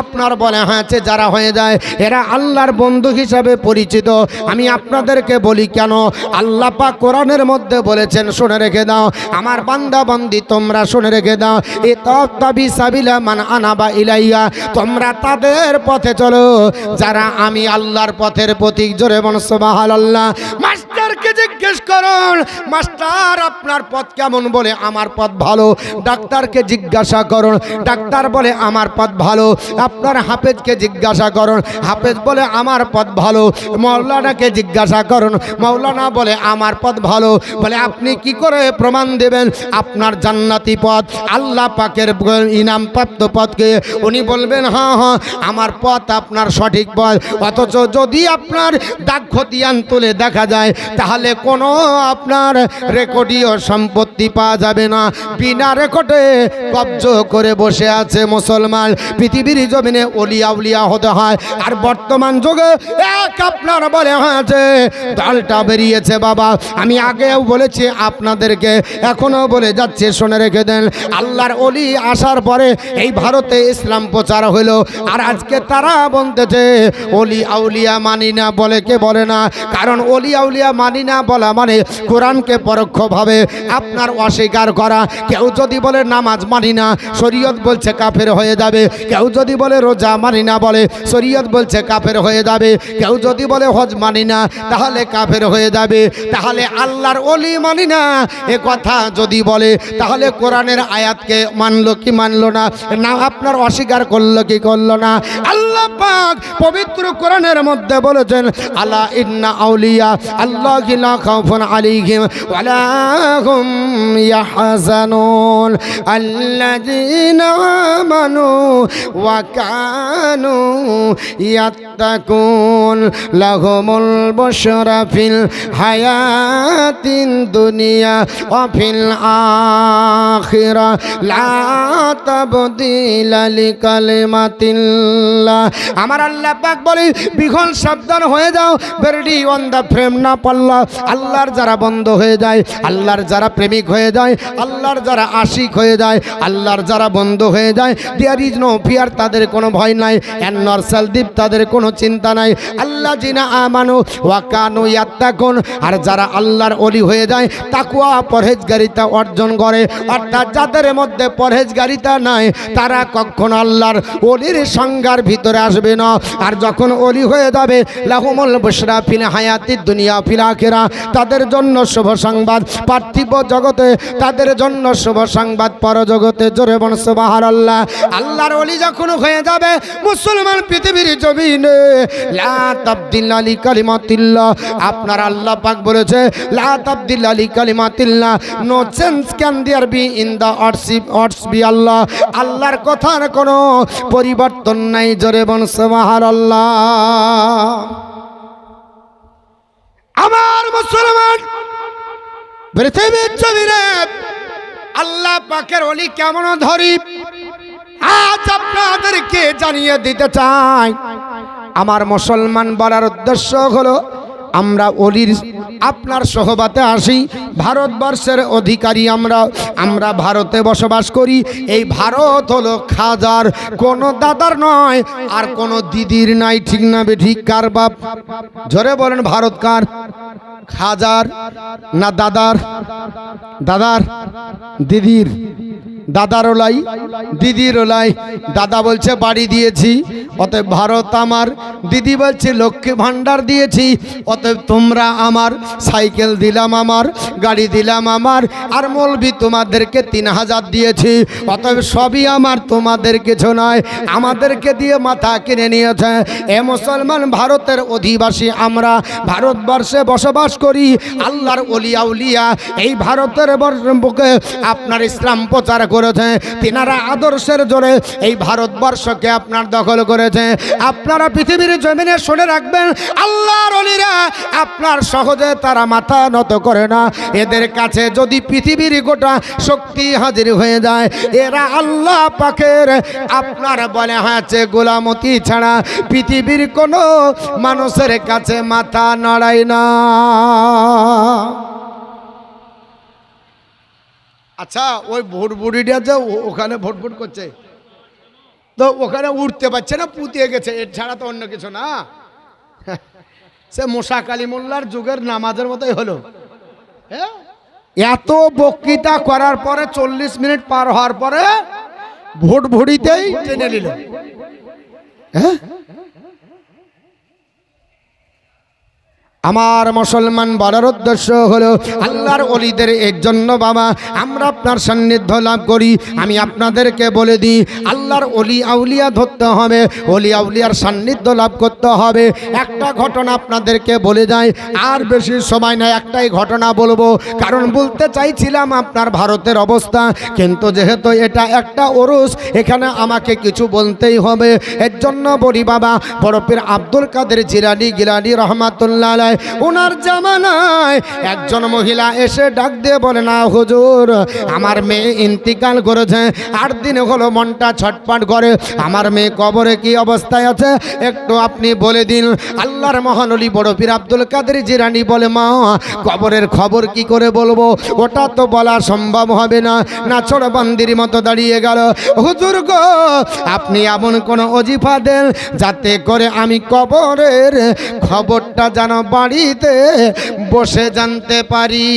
আপনার বলা হয়েছে যারা হয়ে যায় এরা আল্লাহর বন্ধু হিসাবে পরিচিত। আমি আপনাদেরকে বলি কেন, আল্লাহ পাক কোরআনের মধ্যে বলেছেন, শুনে রেখে দাও আমার বান্দা বান্দি, তোমরা শুনে রেখে দাও, ইত্তাবি সাবিলা মান আনাবা ইলাইয়া, তোমরা তাদের পথে চলো যারা আমি আল্লাহর পথের প্রতীক। জোরে বলুন সুবহানাল্লাহ। মাস্টারকে জিজ্ঞেস করুন মাস্টার আপনার পথ কেমন, বলে আমার পথ ভালো। ডাক্তারকে জিজ্ঞাসা করুন, ডাক্তার বলে আমার পথ ভালো। আপনার হাফেজকে জিজ্ঞাসা করুন, হাফেজ বলে আমার পথ ভালো। মৌলানাকে জিজ্ঞাসা করুন, মৌলানা বলে আমার পথ ভালো। বলে আপনি কি করে প্রমাণ দেবেন আপনার জান্নাতি পথ, আল্লাহ পাকের ইনাম প্রাপ্ত পথকে? উনি বলবেন হ্যাঁ হ্যাঁ আমার পথ আপনার সঠিক পথ। অথচ যদি আপনার দাগ খতিয়ান তুলে দেখা যায় তাহলে কোনো আপনার রেকর্ডীয় সম্পত্তি পাওয়া যাবে না। বিনা রেকর্ডে কব্জ করে বসে আছে মুসলমান। পৃথিবীর জমিনে ওলিয়া উলিয়া হতে হয়। আর বর্তমান যুগে এক আপনার বলে হয়েছে দলটা বেরিয়েছে বাবা। আমি আগেও বলেছি আপনাদেরকে, এখনো বলে যাচ্ছে, শুনে রেখে দেন। আল্লাহর ওলি আসার পরে এই ভারতে ইসলাম প্রচার হলো। আর আজকে তারা বলতেছে ওলি আউলিয়া মানি না। বলে কে বলে না? কারণ ওলি আউলিয়া মানি না বলা মানে কোরআনকে পরোক্ষভাবে আপনার অস্বীকার করা। কেউ যদি বলে নামাজ মানি না, শরীয়ত বলছে কাফের হয়ে যাবে। কেউ যদি বলে রোজা মানি না, বলে শরীয়ত বলছে কাফের হয়ে যাবে। কেউ যদি বলে হজ মানি না তাহলে কাফের হয়ে যাবে। তাহলে আল্লাহর ওলি মানি না এ কথা যদি বলে তাহলে কোরআনের আয়াতকে মানলো কি মানলো না? না আপনার অস্বীকার করলো কি করলো না? আল্লাহ পাক পবিত্র কোরআনের মধ্যে বলেছেন আলা ইন্না আউলিয়া আল্লাহি লা খাউফুন আলাইহিম ওয়া লা হুম ইয়াহজানুন আল্লাযীনা আমানু ওয়া কানু ইয়াত্তাকুন লাহুমুল বুশরা ফিল হায়াতিন দুনিয়া ওয়া ফিল আখিরাহ লা তাবদীলা লিকালিমাতিল্লাহ। আমার আল্লাহ পাক বলে বিঘন সাবধান হয়ে যাও, বেরডি অন দা ফ্রেম না পাল্লা। আল্লাহর যারা বন্ধ হয়ে যায়, আল্লাহর যারা প্রেমিক হয়ে যায়, আল্লাহর যারা আশিক হয়ে যায়, আল্লাহর যারা বন্ধ হয়ে যায়, দেয়ার ইজ নো ফিয়ার, তাদের কোনো ভয় নাই। এন্ড নরসাল দ্বীপ, তাদের কোনো চিন্তা নাই। আল্লাহ জিনা আমানু ওয়া কানু ইয়াত্তাকুন, আর যারা আল্লাহর ওলি হয়ে যায় তাকওয়া পরহেজগারিতা অর্জন করে। অর্থাৎ যাদের মধ্যে পরহেজগারিতা নাই তারা কখনো আল্লাহর ওলির সংজ্ঞার ভিতরে আসবে না। আর যখন ওলি হয়ে যাবে লাহুমুল বুশরা ফিল হায়াতিদ দুনিয়া ফিল আখিরাহ, তাদের জন্য শুভ সংবাদ পার্থিব জগতে, তাদের জন্য শুভ সংবাদ পরজগতে। জোরে বলুন সুবহানাল্লাহ। আল্লাহর ওলি যখন হয়ে যাবে মুসলমান পৃথিবীর জমিনে লা তাবদিলা লিকালিমাতিল্লাহ, আপনার আল্লাহ পাক বলেছে লা তাবদিলা লিকালিমাতিল্লাহ, no change can there be in the words by Allah. আল্লাহর কথার কোনো পরিবর্তন নাই, জোরে বল সুবহানাল্লাহ। আমার মুসলমান পৃথিবীর জমিনে আল্লাহ পাকের ওলি কেমন ধরি আজ আপনাদেরকে জানিয়ে দিতে চাই। আমার মুসলমান বলার উদ্দেশ্য হলো আমরা ওলির আপনার সহবাতে আসি। ভারতবর্ষের অধিকারী আমরা ভারতে বসবাস করি। এই ভারত হলো খাজার, কোনো দাদার নয় আর কোনো দিদির নাই, ঠিক না বেঠিক? কার বাপ? জোরে বলেন, ভারত কার? খাজার না দাদার? দাদার, দিদির? দাদার ওলাই, দিদির ওলাই। দাদা বলছে বাড়ি দিয়েছি, অতএব ভারত আমার। দিদি বলছে লক্ষ্মী ভান্ডার দিয়েছি, অতএব তোমরা আমার। সাইকেল দিলাম আমার, গাড়ি দিলাম আমার, আর মৌলবি তোমাদেরকে 3000 দিয়েছি, অতএব সবই আমার, তোমাদের কিছু নয়। আমাদেরকে দিয়ে মাথা কিনে নিয়েছে। এ মুসলমান, ভারতের অধিবাসী আমরা, ভারতবর্ষে বসবাস করি। আল্লাহর ওলিয়া উলিয়া এই ভারতের বুকে আপনার ইসলাম প্রচার করেছে। তিনারা আদর্শের জোরে এই ভারতবর্ষকে আপনার দখল করেছে। আপনারা পৃথিবীর জমিনে শুনে রাখবেন, আল্লাহর ওলিরা আপনার সহজে তারা মাথা নত করে না। এদের কাছে যদি পৃথিবীর গোটা শক্তি হাজির হয়ে যায়, এরা আল্লাহ পাকের আপনার বলে হয়েছে গোলামতি ছাড়া পৃথিবীর কোনো মানুষের কাছে মাথা নাড়ায় না। আচ্ছা, ওই ভোটবুড়িটা যে ওখানে ভোট করছে, তো ওখানে উঠতে পারছে না, পুতিয়ে গেছে, এর ছাড়া তো অন্য কিছু না। সে মোশা কালিমুল্লাহর যুগের নামাজের মতোই হলো। এত বক্তৃতা করার পরে 40 মিনিট পার হওয়ার পরে ভোটবুড়িতেই টেনে নিল। হ্যাঁ, আমার মুসলমান বলার উদ্দেশ্য হলো আল্লাহর ওলিদের এর জন্য বাবা আমরা আপনার সান্নিধ্য লাভ করি। আমি আপনাদেরকে বলে দিই, আল্লাহর ওলি আউলিয়া ধরতে হবে, ওলি আউলিয়ার সান্নিধ্য লাভ করতে হবে। একটা ঘটনা আপনাদেরকে বলে যাই, আর বেশি সময় নয়, একটাই ঘটনা বলবো, কারণ বলতে চাইছিলাম আপনার ভারতের অবস্থা, কিন্তু যেহেতু এটা একটা ওরস, এখানে আমাকে কিছু বলতেই হবে। এর জন্য বলি বাবা, বড় পীর আব্দুল কাদের জিলানী গিলানী রহমাতুল্লাহ আলাইহি, ওনার জামানায় একজন মহিলা এসে ডাক দিয়ে বলে, না হুজুর, আমার মেয়ে ইন্তিকাল করেছে, 8 দিন হলো, মনটা ছটফট করে, আমার মেয়ে কবরে কি অবস্থায় আছে একটু আপনি বলে দিন। আল্লাহর মহানলি বড় পীর আব্দুল কাদের জিলানী বলে, মা কবরের খবর কি করে বলবো, ওটা তো বলা সম্ভব হবে না। নাছোড়বান্দির মতো দাঁড়িয়ে গেল। হুজুর গো, আপনি এমন কোন ওজিফা দেন যাতে করে আমি কবরের খবরটা যেন বাড়িতে বসে জানতে পারি।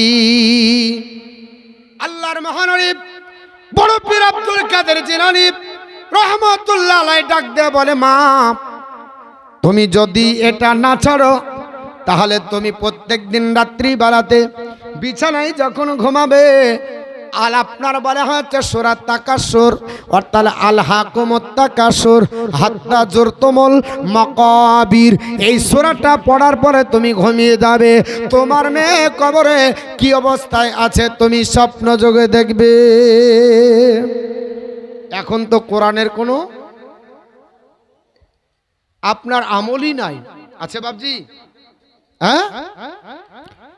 আল্লাহর মহানবী বড় পীর আব্দুল কাদের জিলানী রহমাতুল্লাহ আলাইহি ডাক দিয়ে বলে, মা তুমি যদি এটা না ছাড়ো, তাহলে তুমি প্রত্যেক দিন রাত্রি বেলাতে বিছানায় যখন ঘুমাবে, আল আপনার বলা হচ্ছে সূরা তাকাসুর, অর্থাৎ আল হাকুমুত তাকাসুর হাত্তা জুরতুমুল মাকাবির, এই সূরাটা পড়ার পরে তুমি ঘুমিয়ে যাবে। তোমার মেয়ে কবরে কি অবস্থায় আছে তুমি স্বপ্ন যোগে দেখবে। এখন তো কোরআনের কোনো আপনার আমলই নাই, আছে বাবজি? হ্যাঁ,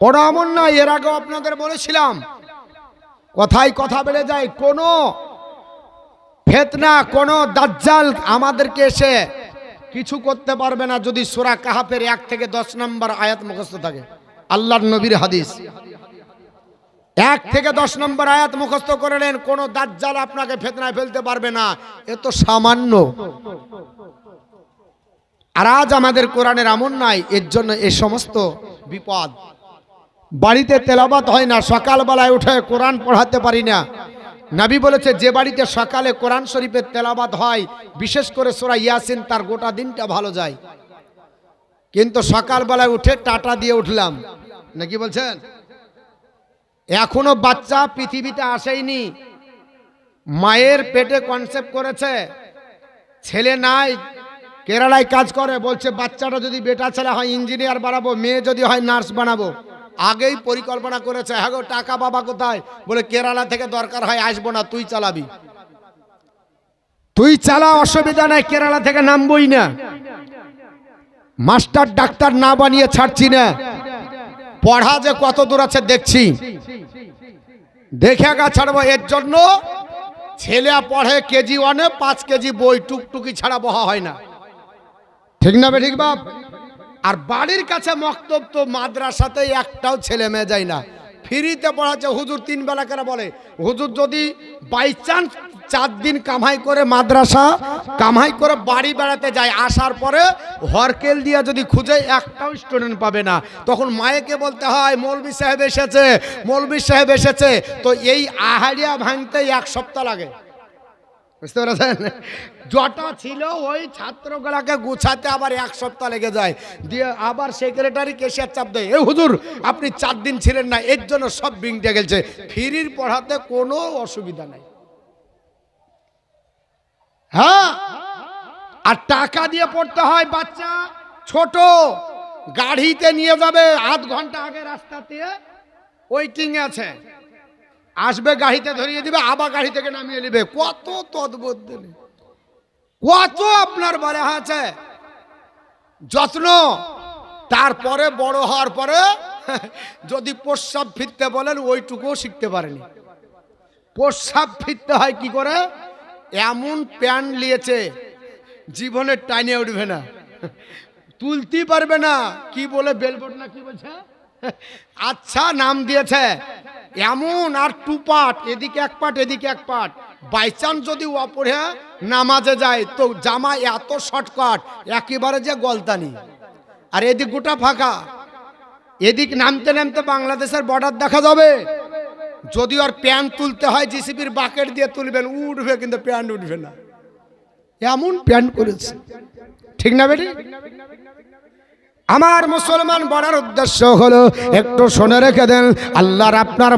কোনো আমল নাই। এর আগেও আপনাদের বলেছিলাম, কথায় কথা বেড়ে যায়, কোনো ফিতনা, কোনো দাজ্জাল আমাদেরকে এসে কিছু করতে পারবে না যদি সূরা কাহাফের 1 থেকে 10 নম্বর আয়াত মুখস্থ থাকে। আল্লাহর নবীর হাদিস, 1 থেকে 10 নম্বর আয়াত মুখস্থ করে নেন, কোনো দাজ্জাল আপনাকে ফিতনায় ফেলতে পারবে না। এ তো সামান্য। আর আজ আমাদের কোরআনের আমল নাই, এর জন্য এই সমস্ত বিপদ। বাড়িতে তেলাওয়াত হয় না, সকালবেলায় উঠে কোরআন পড়াতে পারি না। নবী বলেছে, যে বাড়িতে সকালে কোরআন শরীফের তেলাওয়াত হয়, বিশেষ করে সূরা ইয়াসিন, তার গোটা দিনটা ভালো যায়। কিন্তু সকালবেলায় উঠে টাটা দিয়ে উঠলাম, নাকি বলছেন? এখনো বাচ্চা পৃথিবীতে আসেইনি, মায়ের পেটে কনসেপ্ট করেছে, ছেলে নাই, কেরালায় কাজ করে, বলছে বাচ্চাটা যদি বেটা ছেলে হয় ইঞ্জিনিয়ার বানাবো, মেয়ে যদি হয় নার্স বানাবো। আগেই পরিকল্পনা করেছে। হ্যাঁ গো, টাকা বাবা কোথায়? বলে কেরালা থেকে দরকার হয় আসবো না, তুই চালাবি। তুই চালা, অসুবিধা নাই, কেরালা থেকে নামবই না। মাস্টার ডাক্তার না বানিয়ে ছাড়ছি না। পড়া যে কত দূর আছে দেখছি, দেখে গা ছাড়বো। এর জন্য ছেলে পড়ে কেজি 1-এ 5 কেজি বই, টুকটুকি ছাড়া বহা হয় না। ঠিক না ঠিক বাপ? আর বাড়ির কাছে মক্তব তো মাদ্রাসাতে একটাও ছেলে মেয়ে যায় না, ফ্রিতে পড়াচ্ছে। হুজুর 3 বেলা করে বলে, হুজুর যদি বাই চান্স 4 দিন কামাই করে মাদ্রাসা কামাই করে বাড়ি বেড়াতে যায়, আসার পরে হরকেল দিয়া যদি খুঁজে একটাও স্টুডেন্ট পাবে না। তখন মায়েকে বলতে হয় মৌলভী সাহেব এসেছে, মৌলভী সাহেব এসেছে। তো এই আহারিয়া ভাঙতে 1 সপ্তাহ লাগে, বুঝতে পেরেছেন? যটা ছিল ওই ছাত্রগুলাকে গুছাতে আবার 1 সপ্তাহ লেগে যায়। দিয়ে আবার সেক্রেটারি কেশিয়ার চাপ দেয়, এ হুজুর আপনি 4 দিন ছিলেন না, এর জন্য সব বিংটে গেছে। ফ্রির পড়াতে কোনো অসুবিধা নাই। হ্যাঁ, আর টাকা দিয়ে পড়তে হয়। বাচ্চা ছোট, গাড়িতে নিয়ে যাবে, আধ ঘন্টা আগে রাস্তাতে ওয়েটিং আছে, আসবে গাড়িতে ধরিয়ে দিবে, আবার গাড়ি থেকে নামিয়ে নেবে। কত তদ্বুদ্ধ, কত আপনার বলে আছে যত্ন। তারপরে বড় হওয়ার পরে যদি প্রস্রাব ফিরতে বলেন ওইটুকুও শিখতে পারেনি। প্রস্রাব ফিরতে হয় কি করে? এমন প্যান্ট নিয়েছে জীবনে টাইনে উঠবে না, তুলতে পারবে না। কি বলে বেলবোর্ড না কি বলছে, আচ্ছা নাম দিয়েছে এমন। আর 2 পার্ট, এদিকে 1 পার্ট এদিকে 1 পার্ট। বাই চান্স যদি অপরে নামাজে যায় তো জামা এত শর্টকাট, একেবারে যে গলতানি, আর এদিক গোটা ফাঁকা। এদিক নামতে নামতে বাংলাদেশের বর্ডার দেখা যাবে। যদি আর প্যান্ট তুলতে হয় জিসিবির বাকেট দিয়ে তুলবেন, উঠবে কিন্তু প্যান্ট উঠবে না, এমন প্যান্ট করেছে। ঠিক না বেটি? আমার মুসলমান বলার উদ্দেশ্য হলো একটু শুনে রেখে দেন, আল্লাহর আপনার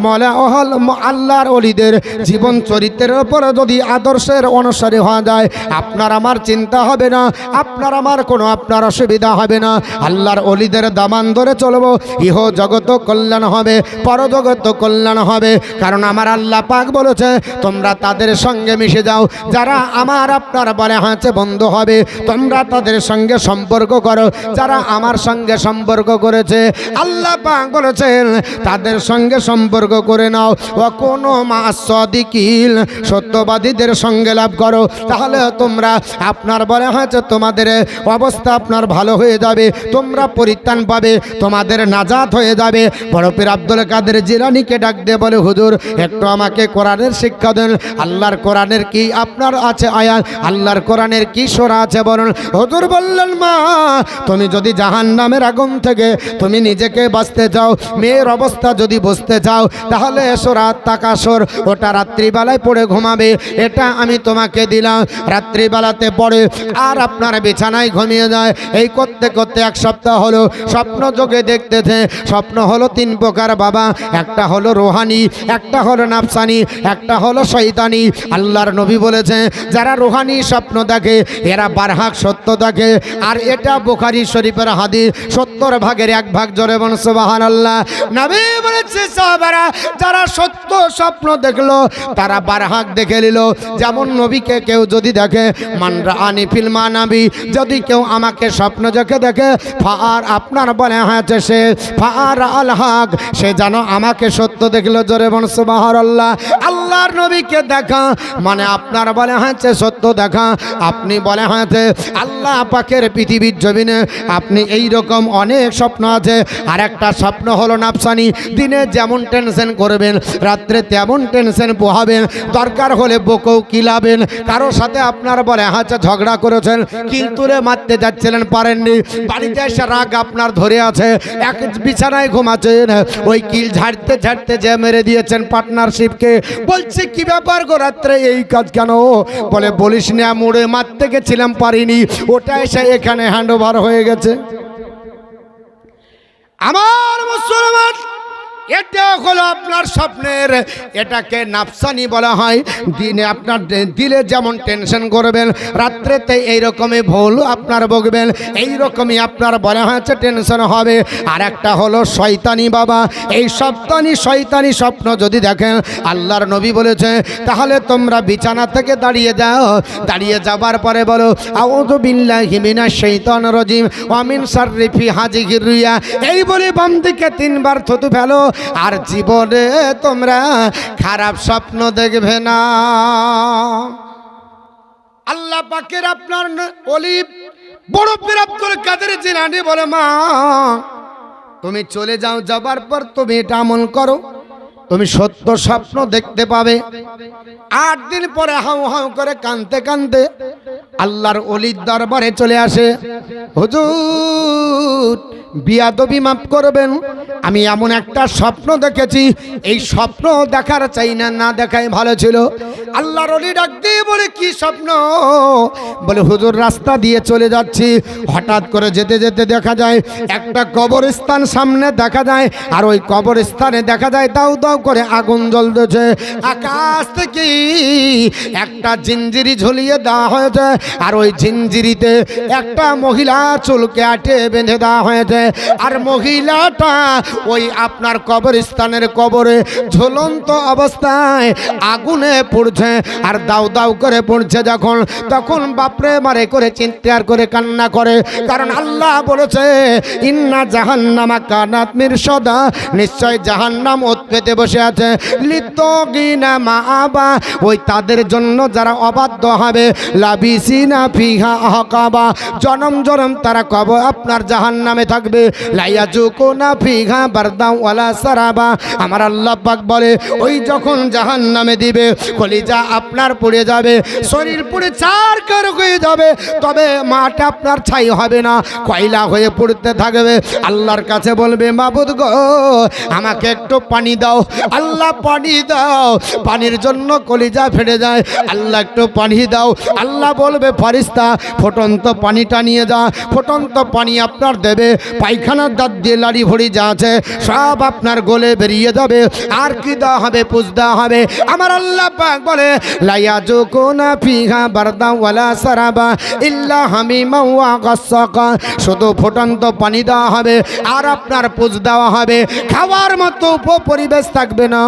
আল্লাহর ওলিদের জীবন চরিত্রের উপরে যদি আদর্শের অনুসারী হওয়া যায়, আপনার আমার চিন্তা হবে না, আপনার আমার কোনো আপনার অসুবিধা হবে না। আল্লাহর ওলিদের দামান ধরে চলবো, ইহ জগত কল্যাণ হবে, পরজগত কল্যাণ হবে। কারণ আমার আল্লাহ পাক বলেছে তোমরা তাদের সঙ্গে মিশে যাও যারা আমার আপনার বলে হাঁচে বন্ধু হবে। তোমরা তাদের সঙ্গে সম্পর্ক করো যারা আমার সঙ্গে সম্পর্ক করেছে। আল্লাহ পাক বলেছেন তাদের সঙ্গে সম্পর্ক করে নাও। ও কোনো মাসাদিকিল, সত্যবাদীদের সঙ্গে লাভ করো, তাহলে তোমরা আপনার বলে হয়েছে তোমাদের অবস্থা আপনার ভালো হয়ে যাবে, তোমরা পরিত্রাণ পাবে, তোমাদের নাজাত হয়ে যাবে। বড় পীর আব্দুল কাদের জিলানীকে ডাক দিয়ে বলে, হুজুর একটু আমাকে কোরআনের শিক্ষা দেন। আল্লাহর কোরআনের কি আপনার আছে আয়াত, আল্লাহর কোরআনের কি সূরা আছে বলুন। হুজুর বললেন, মা তুমি যদি জাহান্নামের আগুন থেকে তুমি নিজেকে বাঁচতে চাও, মেয়ের অবস্থা যদি বুঝতে চাও, তাহলে সূরা তাকাসুর, ওটা রাত্রিবেলায় পড়ে ঘুমাবে। এটা আমি তোমাকে দিলাম, রাত্রিবেলাতে পড়ে আর আপনার বিছানায় ঘুমিয়ে যায়। এই করতে করতে 1 সপ্তাহ হলো স্বপ্ন যোগে দেখতেছে। স্বপ্ন হলো 3 প্রকার বাবা, একটা হলো রোহানি, একটা হলো নাফসানি, একটা হলো শয়তানি। আল্লাহর নবী বলেছে যারা রোহানি স্বপ্ন দেখে এরা বারহাক সত্য দেখে। আর এটা বুখারী শরীফের হাদিস, 70 ভাগের 1 ভাগ। জোরে বলুন সুবহানাল্লাহ। নবী বলেছে সাহাবারা যারা সত্য স্বপ্ন দেখলো তারা বারহাক দেখে নিল। যেমন নবীকে কেউ যদি দেখে, মান রাআনি ফিল মানাবি, যদি কেউ আমাকে স্বপ্ন দেখে ফার আপনার বলে হয়েছে সে ফার আল হক, সে যেন আমাকে সত্য দেখলো। জোরে বলুন সুবহানাল্লাহ। আল্লাহর নবীকে দেখা মানে আপনার বলে হয়েছে সত্য দেখা। আপনি বলে হয়েছে আল্লাহ পাকের পৃথিবীর জমিনে আপনি এই রকম অনেক স্বপ্ন আছে। আর একটা স্বপ্ন হলো নাফসানি, দিনে যেমন টেনশন করবেন রাত্রে তেমন টেনশন পোহাবেন। দরকার হলে বকেও কিলাবেন। কারোর সাথে আপনার বলে হাঁচা ঝগড়া করেছেন, কিল তুলে মারতে যাচ্ছিলেন পারেননি, বাড়িতে এসে রাগ আপনার ধরে আছে, এক বিছানায় ঘুমাচ্ছেন, ওই কিল ঝাড়তে ঝাড়তে যে মেরে দিয়েছেন পার্টনারশিপকে। বলছে কি ব্যাপার গো, রাত্রে এই কাজ কেন? বলে বলিস না, মুড়ে মারতে গেছিলাম পারিনি, ওটা এসে এখানে হ্যান্ড ওভার হয়ে গেছে। আমার মুসলমান এটা হলো আপনার স্বপ্নের, এটাকে নাফসানি বলা হয়। দিনে আপনার দিলে যেমন টেনশন করবেন, রাত্রেতে এইরকমই ভুল আপনার বকবেন, এইরকমই আপনার বলা হয়েছে টেনশন হবে। আর একটা হলো শয়তানি বাবা, এই শয়তানি স্বপ্ন যদি দেখেন, আল্লাহর নবী বলেছে তাহলে তোমরা বিছানা থেকে দাঁড়িয়ে যাও, দাঁড়িয়ে যাবার পরে বলো আউযু বিল্লাহি মিনাশ শাইতানির রাজিম ওয়া মিন শাররি ফি হাযিহির রিয়া, এই বলে বাম দিকে 3 বার থুতু ফেলো, আর জীবনে তোমরা খারাপ স্বপ্ন দেখবে না। আল্লাহ পাকের আপনার ওলি বড় পীর আব্দুল কাদের জিলানী বলে, মা তুমি চলে যাও, যাবার পর তুমি এটা আমল করো, তুমি সত্য স্বপ্ন দেখতে পাবে। 8 দিন পরে হাউ হাউ করে কাঁদতে কাঁদতে আল্লাহর ওলির দরবারে চলে আসে, হুজুর বিয়াদবি মাফ করবেন, আমি এমন একটা স্বপ্ন দেখেছি, এই স্বপ্ন দেখার চাই না, না দেখাই ভালো ছিল। আল্লাহর ওলি ডাক দিয়ে বলে কি স্বপ্ন? বলে হুজুর রাস্তা দিয়ে চলে যাচ্ছি, হঠাৎ করে যেতে যেতে দেখা যায় একটা কবরস্থান সামনে দেখা যায়, আর ওই কবরস্থানে দেখা যায় দাউ দাউ করে আগুন জ্বলতেছে। আকাশ থেকে একটা জিঞ্জিরি ঝুলিয়ে দেওয়া হয়েছে, আর ওই জিঞ্জিরিতে একটা মহিলা চুলকে আটে বেঁধে দেওয়া হয়েছে, আর মহিলাটা ওই আপনার কবরস্থানের কবরে ঝুলন্ত অবস্থায় আগুনে পড়ছে, আর দাউ দাউ করে পড়ছে যখন, তখন বাপরে মারে করে চিৎকার করে কান্না করে, কারণ আল্লাহ বলেছে ইন্না জাহান্নামা কানাত মিরসাদা, নিশ্চয় জাহান্নাম ওত পেতে বসে আছে, লিত্তাগিনা মাআবা, ওই তাদের জন্য যারা অবাধ্য হবে, লাবিসিনা ফিহা আহকাবা, জনম জনম তারা কবর আপনার জাহান্নামে থাকবে, লায়াজুকুনা ফিহা বারদা ওয়ালা সারাবা। আমার আল্লাহ পাক বলে ওই যখন জাহান্নামে দিবে, কলিজা আপনার পুড়ে যাবে, শরীর পুড়ে চারকার হয়ে যাবে, তবে মাটা আপনার ছাই হবে না, কয়লা হয়ে পড়তে থাকবে। আল্লাহর কাছে বলবে মাবুদ গো আমাকে একটু পানি দাও, আল্লাহ পানি দাও, পানির জন্য কলিজা ফেটে যায়, আল্লাহ একটু পানি দাও, আল্লাহ বলবে ফেরেশতা ফুটন্ত পানিটা নিয়ে যা, ফুটন্ত পানি আপনার দেবে, পায়খানার দাঁত দিয়ে লাড়ি ভড়ি যা আছে সব আপনার গলে বেরিয়ে যাবে, আর কি দেওয়া হবে? পুষ দেওয়া হবে। আমার আল্লাহ পাক বলে লায়াজুকুনা ফিহা বারদা ওয়ালা সারাবা ইল্লা হামিমা ওয়া গাসসাকা, শুধু ফুটন্ত পানি দেওয়া হবে আর আপনার পুষ দেওয়া হবে, খাওয়ার মতো পরিবেশ থাকবে না,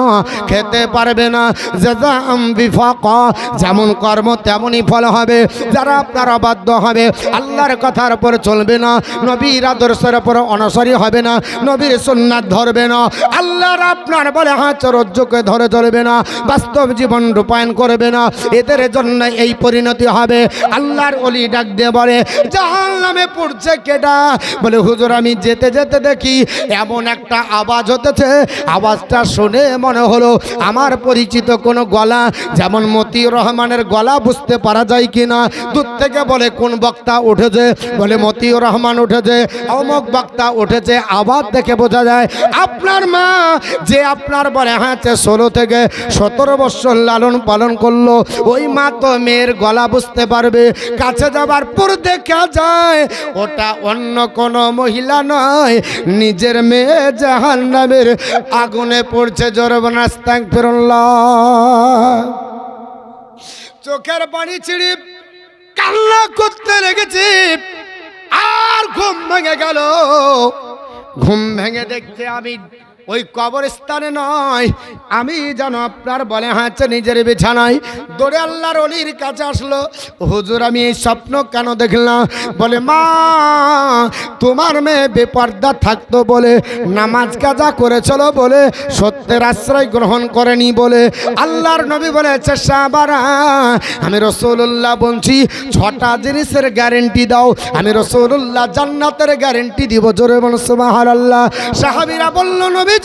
খেতে পারবে না। জাযাআম বিফাকা, যেমন কর্ম তেমনই ফল হবে। যারা আপনার অবাধ্য হবে, আল্লাহর কথার উপর চলবে না, নবীর আদর্শের উপর অনুসরী হবে না, নবীর সুন্নাত ধরবে না, আল্লাহর আপনার বলে হাত রজ্জুকে ধরে চলবে না, বাস্তব জীবন রূপায়ণ করবে না, এদের জন্য এই পরিণতি হবে। আল্লাহর ওলি ডাক দিয়ে বলে জাহান্নামে পড়ছে কেডা? বলে হুজুর আমি যেতে যেতে দেখি এমন একটা আওয়াজ হতেছে, আওয়াজটা শুনে মনে হলো আমার পরিচিত কোনো গলা, যেমন মতিউর রহমানের গলা, বুঝতে পারা যায় কিনা? দূর থেকে বলে কোন বক্তা উঠেছে? বলে মতিউর রহমান উঠেছে, অমুক বক্তা উঠেছে, আওয়াজ দেখে বোঝা যায় আপনার মা যে আপনার বলে হাতে 16 থেকে 17 বছর লালন পালন করলো, ওই মা তো মেয়ের গলা বুঝতে পারবে। কাছে যাবার পর দেখা যায় ওটা অন্য কোনো মহিলা নয়, নিজের মেয়ে জাহান্নামের আগুনে পড়ছে। জোরে আস্তাগফিরুল্লাহ। চোখের পানি ছিড়ে কান্না করতে লেগেছি, আর ঘুম ভেঙে গেল। ঘুম ভেঙে দেখতে আমি ওই কবরস্থানে নয়, আমি যেন আপনার বলে হাঁচে নিজের বিছানায় দৌড়ে আল্লাহর ওলির কাছে আসলো। হুজুর আমি এই স্বপ্ন কেন দেখলাম? বলে মা তোমার মেয়ে বেপর্দা থাকতো বলে, নামাজ কাজা করেছিল বলে, সত্যের আশ্রয় গ্রহণ করেনি বলে, আল্লাহর নবী বলেছে সাহাবারা আমি রাসূলুল্লাহ বলছি 6টা জিনিসের গ্যারেন্টি দাও, আমি রাসূলুল্লাহ জান্নাতের গ্যারেন্টি দিব। জোরে বলুন সুবহানাল্লাহ। সাহাবীরা বলল নবী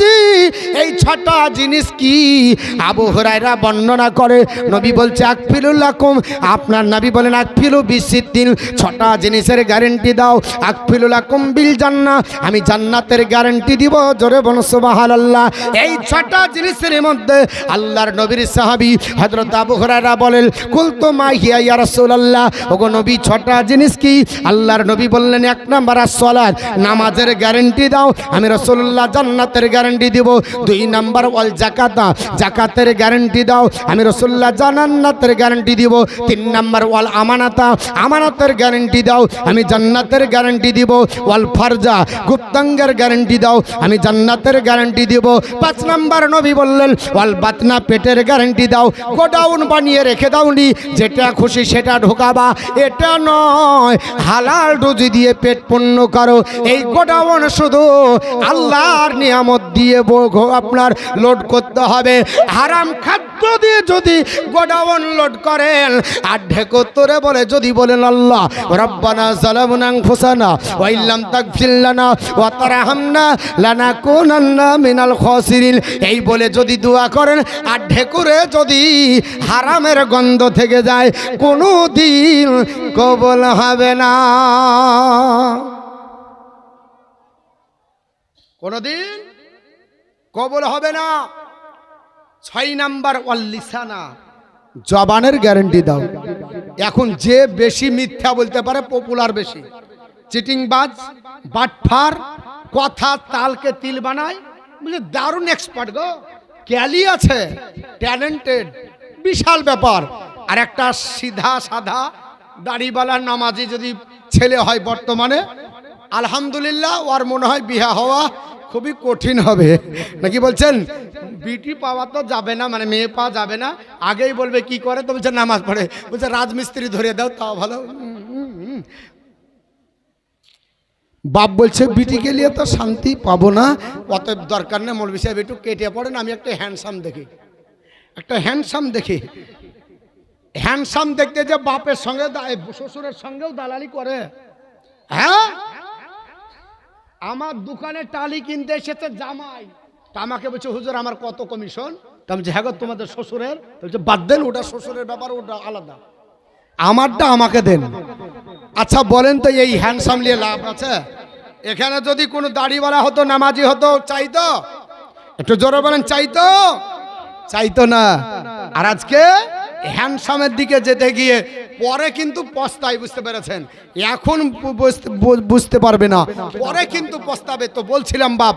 এই 6টা জিনিস কি? আবু হুরায়রা বর্ণনা করে, নবী বলছে আকফিলুল লাকুম, আপনার নবী বলেন আকফিলু বিসিদ্দিন, 6টা জিনিসের গ্যারান্টি দাও। আকফিলুল লাকুম বিল জান্নাহ, আমি জান্নাতের গ্যারান্টি দিব। জোরে বলুন সুবহানাল্লাহ। এই 6টা জিনিসের মধ্যে আল্লাহর নবীর সাহাবী হযরত আবু হুরায়রা বলেন কুলতু মা হিয়া ইয়া রাসূলুল্লাহ, ওগো নবী 6টা জিনিস কি? আল্লাহর নবী বললেন 1 নাম্বার আস-সালাত, নামাজের গ্যারান্টি দাও, আমি রাসূলুল্লাহ জান্নাতের গ্যারান্টি দিব। 2 নাম্বার ওয়াল জাকাতা, জাকাতের গ্যারান্টি দাও, আমি রাসূলুল্লাহ জান্নাতের গ্যারান্টি দিব। 3 নাম্বার ওয়াল আমানাতা, আমানতের গ্যারান্টি দাও, আমি জান্নাতের গ্যারান্টি দিব। ওয়াল ফারজা, গুপ্তাঙ্গের গ্যারান্টি দাও, আমি জান্নাতের গ্যারান্টি দিব। 5 নাম্বার নবী বললেন ওয়াল বাতনা, পেটের গ্যারান্টি দাও। গোডাউন বানিয়ে রেখে দাওনি, যেটা খুশি সেটা ঢোকাবা, এটা নয়, হালাল রুজি দিয়ে পেট পূর্ণ করো। এই গোডাউন শুধু আল্লাহর নিয়ামত দিয়ে আপনার লোড করতে হবে। হারাম খাদ্য দিয়ে যদি গোডাউন লোড করেন আর ঢেকোত্তরে বলে যদি বলেন আল্লাহ রব্বানা যালামনা আনফুসানা ওয়া ইল্লাম তাগফির লানা ওয়া তারহামনা লানাকুনান্না মিনাল খাসিরিন, এই বলে যদি দোয়া করেন আর ঢেকুরে যদি হারামের গন্ধ থেকে যায়, কোনো দিন কবুল হবে না, কোনদিন কবুল হবে না। 6 নাম্বার ওয়াল লিসানা, জবানের গ্যারান্টি দাও। এখন যে বেশি মিথ্যা বলতে পারে, পপুলার বেশি, চিটিংবাজ, বাটফার, কথা তালকে তিল বানায়, বুঝলে দারুণ এক্সপার্ট গো, ক্যালি আছে, ট্যালেন্টেড, বিশাল ব্যাপার। আর একটা সিধা সাধা দাড়িওয়ালা নামাজি যদি ছেলে হয় বর্তমানে, আলহামদুলিল্লাহ, ওর মনে হয় বিয়া হওয়া খুবই কঠিন হবে, নাকি বলছেন? বিটি পাওয়া তো যাবে না, মানে মেয়ে পাওয়া যাবে না, আগেই বলবে কি করে, তো বলছে নামাজ পড়ে, বলছে রাজমিস্ত্রি ধরে দাও তাও ভালো। বাপ বলছে বিটিকে নিয়ে তো শান্তি পাবো না, অতএব দরকার নেই, মৌলভী সাহেব একটু কেটে পড়েন, আমি একটা হ্যান্ডসাম দেখি, একটা হ্যান্ডসাম দেখি। হ্যান্ডসাম দেখতে যে বাপের সঙ্গে শ্বশুরের সঙ্গেও দালালি করে। হ্যাঁ, আমার দোকানে টালি কিনতে এসেছে জামাই, তা আমাকে বলছে হুজুর আমার কত কমিশন, তা আমি হ্যাঁ তোমাদের শ্বশুরের, বলছে বাদ দেন, ওটা শ্বশুরের ব্যাপার, ওটা আলাদা, আমারটা আমাকে দেন। আচ্ছা বলেন তো এই হ্যান্ডসাম নিয়ে লাভ আছে? এখানে যদি কোনো দাড়িওয়ালা হতো, নামাজি হতো, চাইতো? একটু জোরে বলেন, চাইতো? চাইতো না। আর আজকে হ্যান্ডসামের দিকে যেতে গিয়ে পরে কিন্তু পস্তায়, বুঝতে পেরেছেন? এখন বুঝতে পারবে না, পরে কিন্তু পস্তাবে। তো বলছিলাম বাপ,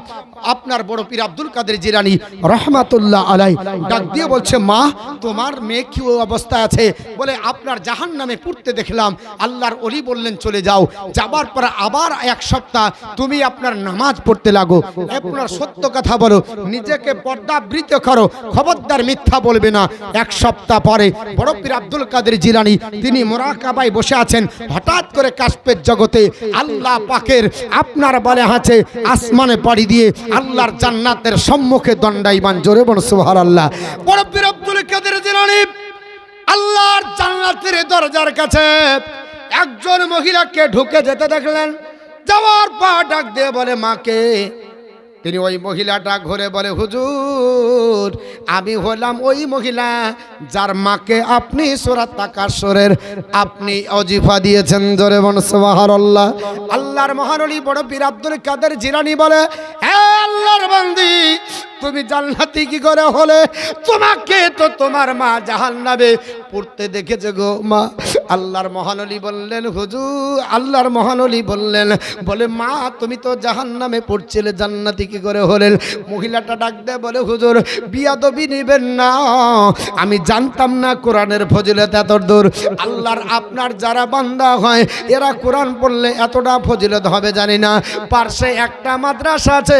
আপনার বড় পীর আব্দুল কাদের জিলানী রহমাতুল্লাহ আলাই ডাক দিয়ে বলছে, মা তোমার মেয়ে কি অবস্থা আছে? বলে আপনার জাহান্নামে পুড়তে দেখলাম, আল্লাহর ওলি বললেন চলে যাও, যাবার পর আবার 1 সপ্তাহ তুমি আপনার নামাজ পড়তে লাগো, আপনার সত্য কথা বলো, নিজেকে পর্দাবৃত করো, খবরদার মিথ্যা বলবে না। 1 সপ্তাহ পরে বড় পীর আব্দুল কাদের জিলানী তিনি মুরাকাবায় বসে আছেন, হঠাৎ করে কাশফের জগতে আল্লাহ পাকের আপনার বলে আছে আসমানে পাড়ি দিয়ে আল্লাহর জান্নাতের সম্মুখে দণ্ডায়মান। জোরে বল সুবহানাল্লাহ। বড় পীর আব্দুল কাদের জিলানী আল্লাহর জান্নাতের দরজার কাছে একজন মহিলাকে ঢুকে যেতে দেখলেন, যাওয়ার পর ডাক দিয়ে বলে মাকে। তিনি ওই মহিলাটা ঘুরে বলে, হুজুর আমি হলাম ওই মহিলা যার মাকে আপনি সূরা তাকাসুরের আপনি ওজিফা দিয়েছেন। জোরে বল সুবহানাল্লাহ। আল্লাহর মহানবী বড় পীর আব্দুল কাদের জিলানী বলে, হে আল্লাহর বান্দি, তুমি জান্নাতি কি করে হলে? তোমাকে তো তোমার মা জাহান্নামে পড়তে দেখেছে গো মা। আল্লাহর মহানবী বললেন, হুজুর, আল্লাহর মহানবী বললেন, বলে মা তুমি তো জাহান্নামে পড়ছিলে, জান্নাতি কি করে হলেন? মহিলাটা ডাক দেয় বলে, হুজুর বিয়াদবি নেবেন না, আমি জানতাম না কোরআনের ফজিলত এত দূর। আল্লাহর আপনার যারা বান্দা হয় এরা কোরআন পড়লে এতটা ফজিলত হবে জানি না। পাশে একটা মাদ্রাসা আছে,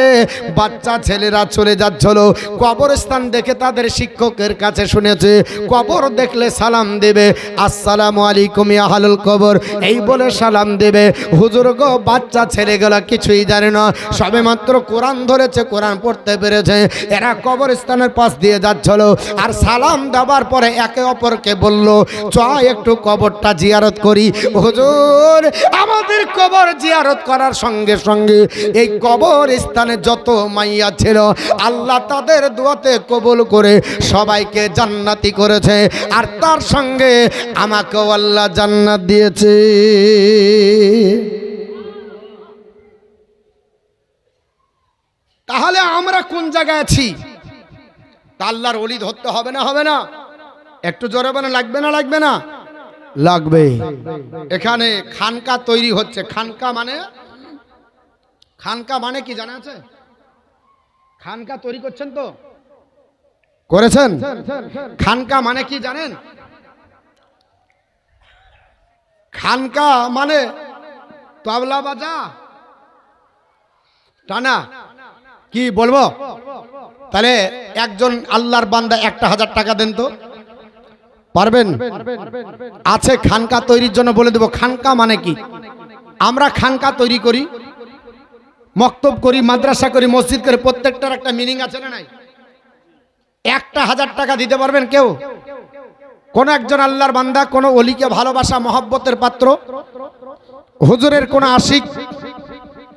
বাচ্চা ছেলেরা চলে যাচ্ছিল, কবরস্থান দেখে তাদের শিক্ষকের কাছে শুনেছে কবর দেখলে সালাম দেবে, আসসালামু আলাইকুম ইয়া আহলুল কবর, এই বলে সালাম দেবে। হুজুর গো, বাচ্চা ছেলেগুলা কিছুই জানে না, সবে মাত্র কোরআন ধরেছে, কোরআন পড়তে পেরেছে, এরা কবরস্থানের পাশ দিয়ে যাচ্ছিল, আর সালাম দেওয়ার পরে একে অপরকে বলল, চ একটু কবরটা জিয়ারত করি। হুজুর আমাদের কবর জিয়ারত করার সঙ্গে সঙ্গে এই কবরস্থানে যত মাইয়া ছিল আল্লাহ তাদের দোয়াতে কবুল করে সবাইকে জান্নাতি করেছে, আর তার সঙ্গে আমাকেও আল্লাহ জান্নাত দিয়েছে। তাহলে আমরা কোন জায়গায় আছি? তা আল্লাহর ওলি ধরতে হবে না, হবে না? একটু জোরে বলে, লাগবে না লাগবে না? লাগবে। এখানে খানকা তৈরি হচ্ছে। খানকা মানে কি জানা আছে? খানকা তৈরি করছেন তো? করেছেন? খানকা মানে কি জানেন? খানকা মানে তবলা বাজা টানা, কি বলবো? তাহলে একজন আল্লাহর বান্দা 1000 টাকা দেন তো, পারবেন? আছে খানকা তৈরির জন্য, বলে দেব খানকা মানে কি। আমরা খানকা তৈরি করি, মক্তব করি, মাদ্রাসা করি, মসজিদ করি, প্রত্যেকটার একটা মিনিং আছে না নাই? 1000 টাকা দিতে পারবেন কেউ? কোন একজন আল্লাহর বান্দা কোন ওলিকে ভালোবাসা মহব্বতের পাত্র, হুজুরের কোন আশিক,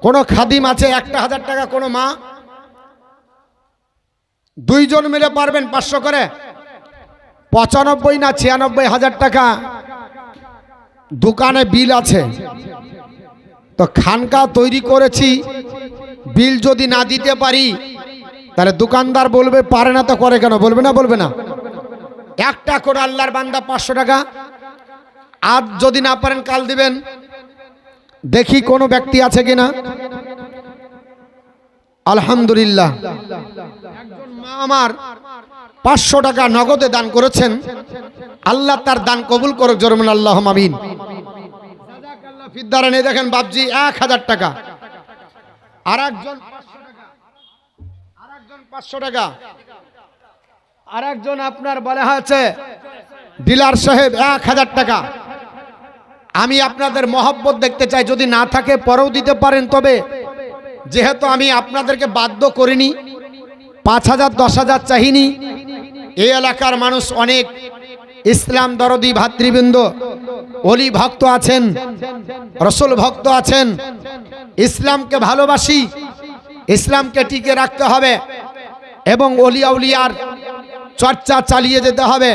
কোন খাদিম আছে 1000 টাকা, কোন মা, দুইজন মিলে পারবেন 500 করে? 95 না 96,000 টাকা দোকানে বিল আছে। তো খানকা তৈরি করেছি, বিল যদি না দিতে পারি তাহলে দোকানদার বলবে পারে না তো করে কেন? বলবে না? বলবে না? একটা করে আল্লাহর বান্দা 500 টাকা, আজ যদি না পারেন কাল দিবেন। দেখি কোনো ব্যক্তি আছে কিনা। আলহামদুলিল্লাহ, একজন মা আমার 500 টাকা নগদে দান করেছেন। আল্লাহ তার দান কবুল করুক, জরমান আল্লাহুম্মা আমিন। জাযাকাল্লাহ ফিদ্দারান। এই দেখেন বাপজি 1000 টাকা, আরেকজন 500 টাকা, আরেকজন আপনার বলা হয়েছে ডিলার সাহেব 1000 টাকা। আমি আপনাদের মহব্বত দেখতে চাই, যদি না থাকে পরেও দিতে পারেন। তবে যেহেতু আমি আপনাদেরকে বাধ্য করিনি, 5000 10,000 চাহিনি। এই এলাকার মানুষ অনেক ইসলাম দরদি ভাতৃবৃন্দ, ওলি ভক্ত আছেন, রসুল ভক্ত আছেন। ইসলামকে ভালোবাসি, ইসলামকে টিকে রাখতে হবে এবং ওলি আউলিয়ার চর্চা চালিয়ে যেতে হবে।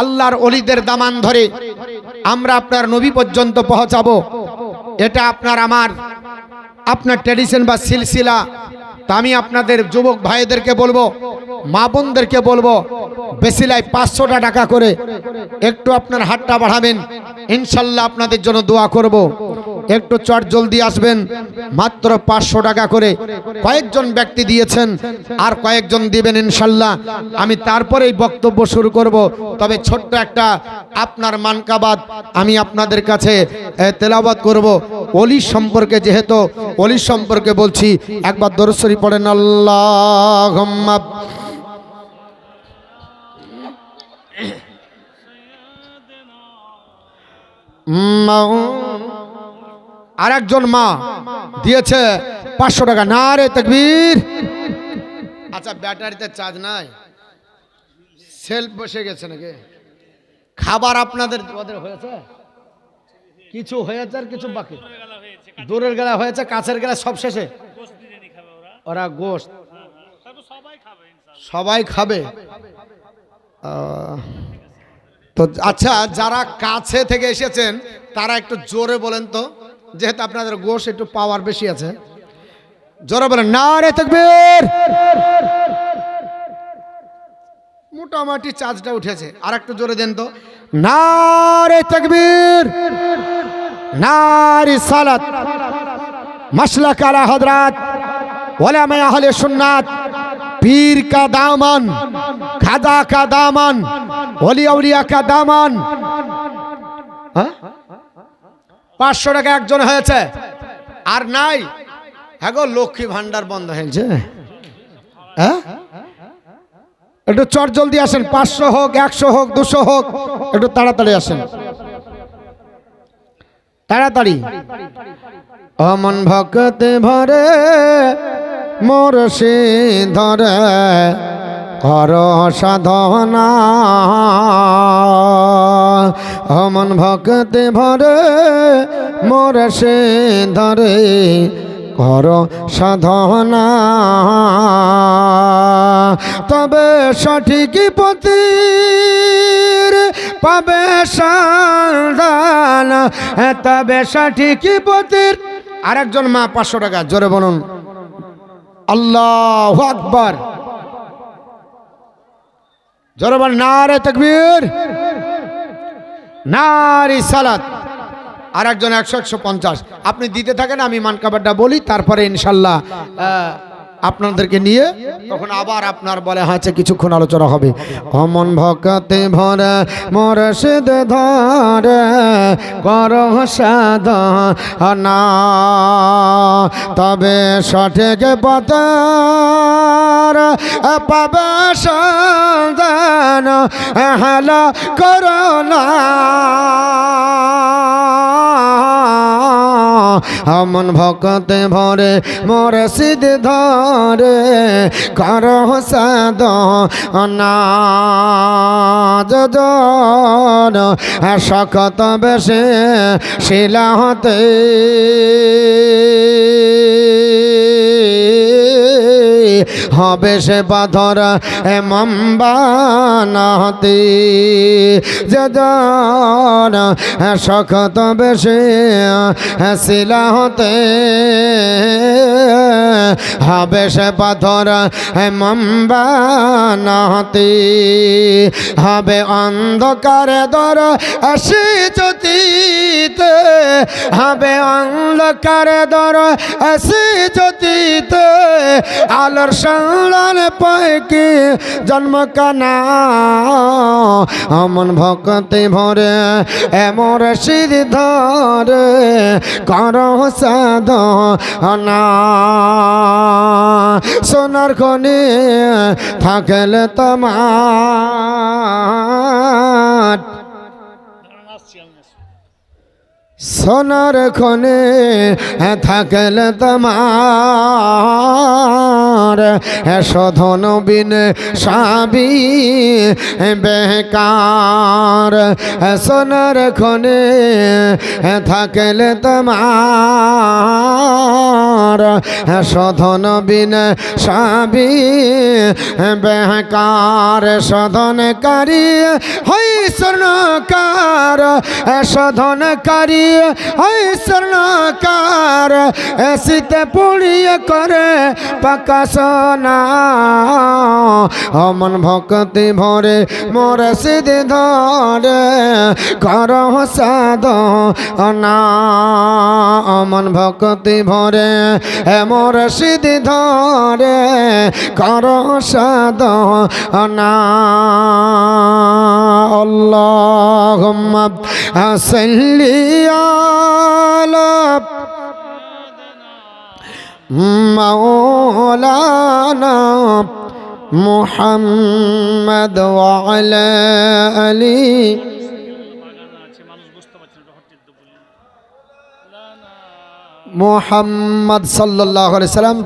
আল্লাহর ওলিদের দামান ধরে আমরা আপনার নবী পর্যন্ত পৌঁছাবো। এটা আপনার ট্র্যাডিশন বা সিলসিলা। তা আমি আপনাদের যুবক ভাইদেরকে বলবো, মা বোনদেরকে বলবো, বেশিলাই 500 টাকা করে একটু আপনার হাতটা বাড়াবেন, ইনশাল্লাহ আপনাদের জন্য দোয়া করব। একটু চট জলদি আসবেন, মাত্র 500 টাকা করে কয়েকজন ব্যক্তি দিয়েছেন, আর কয়েকজন দিবেন ইনশাল্লাহ। আমি তারপরেই বক্তব্য শুরু করব। তবে ছোট্ট একটা আপনার মানকাবাত আমি আপনাদের কাছে তেলাওয়াত করব। ওলি সম্পর্কে, যেহেতু ওলি সম্পর্কে বলছি, একবার দরুদ শরীফ পড়েন। আল্লাহুম্মা আরেকজন মা দিয়েছে 500 টাকা। নারে তাকবীর। আচ্ছা, ব্যাটারিতে চার্জ নাই, সেলফ বসে গেছে নাকি? খাবার আপনাদের হয়েছে? কিছু হয়েছে আর কিছু বাকি? দূরের গেলা হয়েছে, কাছের গেলা সব শেষে? ওরা গোশত সবাই খাবে। তো আচ্ছা, যারা কাছে থেকে এসেছেন তারা একটু জোরে বলেন তো, যেহেতু আপনাদের গোশত একটু পাওয়ার বেশি আছে। জোরে বলেন নারে তাকবীর। মোটামুটি চার্জটা উঠেছে, আর একটু জোরে দেন তো। নারে তাকবীর, নারে সালাত, মাসলাক আলা হযরত উলামা আহলে সুন্নাত, পীর का दामन, खादा का दामन, ওলি আউলিয়া का दामन। 500 টাকা একজন হয়েছে, আর নাই। হ্যাঁ গো, লক্ষ্মী ভান্ডার বন্ধ হয়েছে। হ্যাঁ, একটু চট জলদি আসেন। 500 হোক, 100 হোক, 200 হোক, একটু তাড়াতাড়ি আসেন, তাড়াতাড়ি। অমন ভক্তে ভরে মোর ধরে কর সাধনা, অমন ভক্তে ভরে মোর ধরে কর সাধনা, তবে সঠিক পথের পাবে সন্ধান, তবে সঠিক পথের। আরেকজন মা 500 টাকা, জোরে বলুন আল্লাহু আকবার। জোরে বলুন নারে তাকবীর, নারে সালাত। আরেকজন 100 150। আপনি দিতে থাকেন, আমি মানকাবারটা বলি, তারপরে ইনশাল্লাহ আপনাদেরকে নিয়ে তখন আবার আপনার বলে হয়েছে কিছুক্ষণ আলোচনা হবে। অমন ভক্তে ভরে মুর্শিদ ধরে করো সাধনা, তবে সঠিক পথে পাবে সন্ধান হেলা করোনা। অমন ভক্তে ভরে মুর্শিদ ধরে করো সাধনা, যজন শকত বেশে শিলা হতে হবে সে পাথর মম্বানাতে, যজন শকত বেশে শিলা হতে হবে সে পাথর মম্বানাতে। হবে অন্ধকারে দর আসি জ্যোতিতে, হবে অন্ধকারে দর আসি জ্যোতিতে, আলোর সন্ধান পায় কি জন্ম কানা। অমন ভক্তি ভরে এমর মুর্শিদ ধরে করো সাধনা, সোনার খনি থাকলে তোমার, সোনার খনি থাকলে তোমার, শোধন বিন সাবি বেকার। সোনার খনি থাকলে তোমার, শোধন বিন সাবি বেকার। শোধনকারী হই স্বর্ণকার, শোধনকারী হই স্বর্ণকার, শীতে পুড়িয়ে করে প্রকাশনা। অমন ভক্তি ভরে মুর্শিদ ধরে করো সাধনা, অমন ভক্তি ভরে মুর্শিদ ধরে করো সাধনা। আল্লাহুম্মা সাল্লি আলা মাওলানা মুহাম্মদ ওয়া আলা আলি মুহাম্মদ সাল্লাল্লাহু আলাইহি সাল্লাম।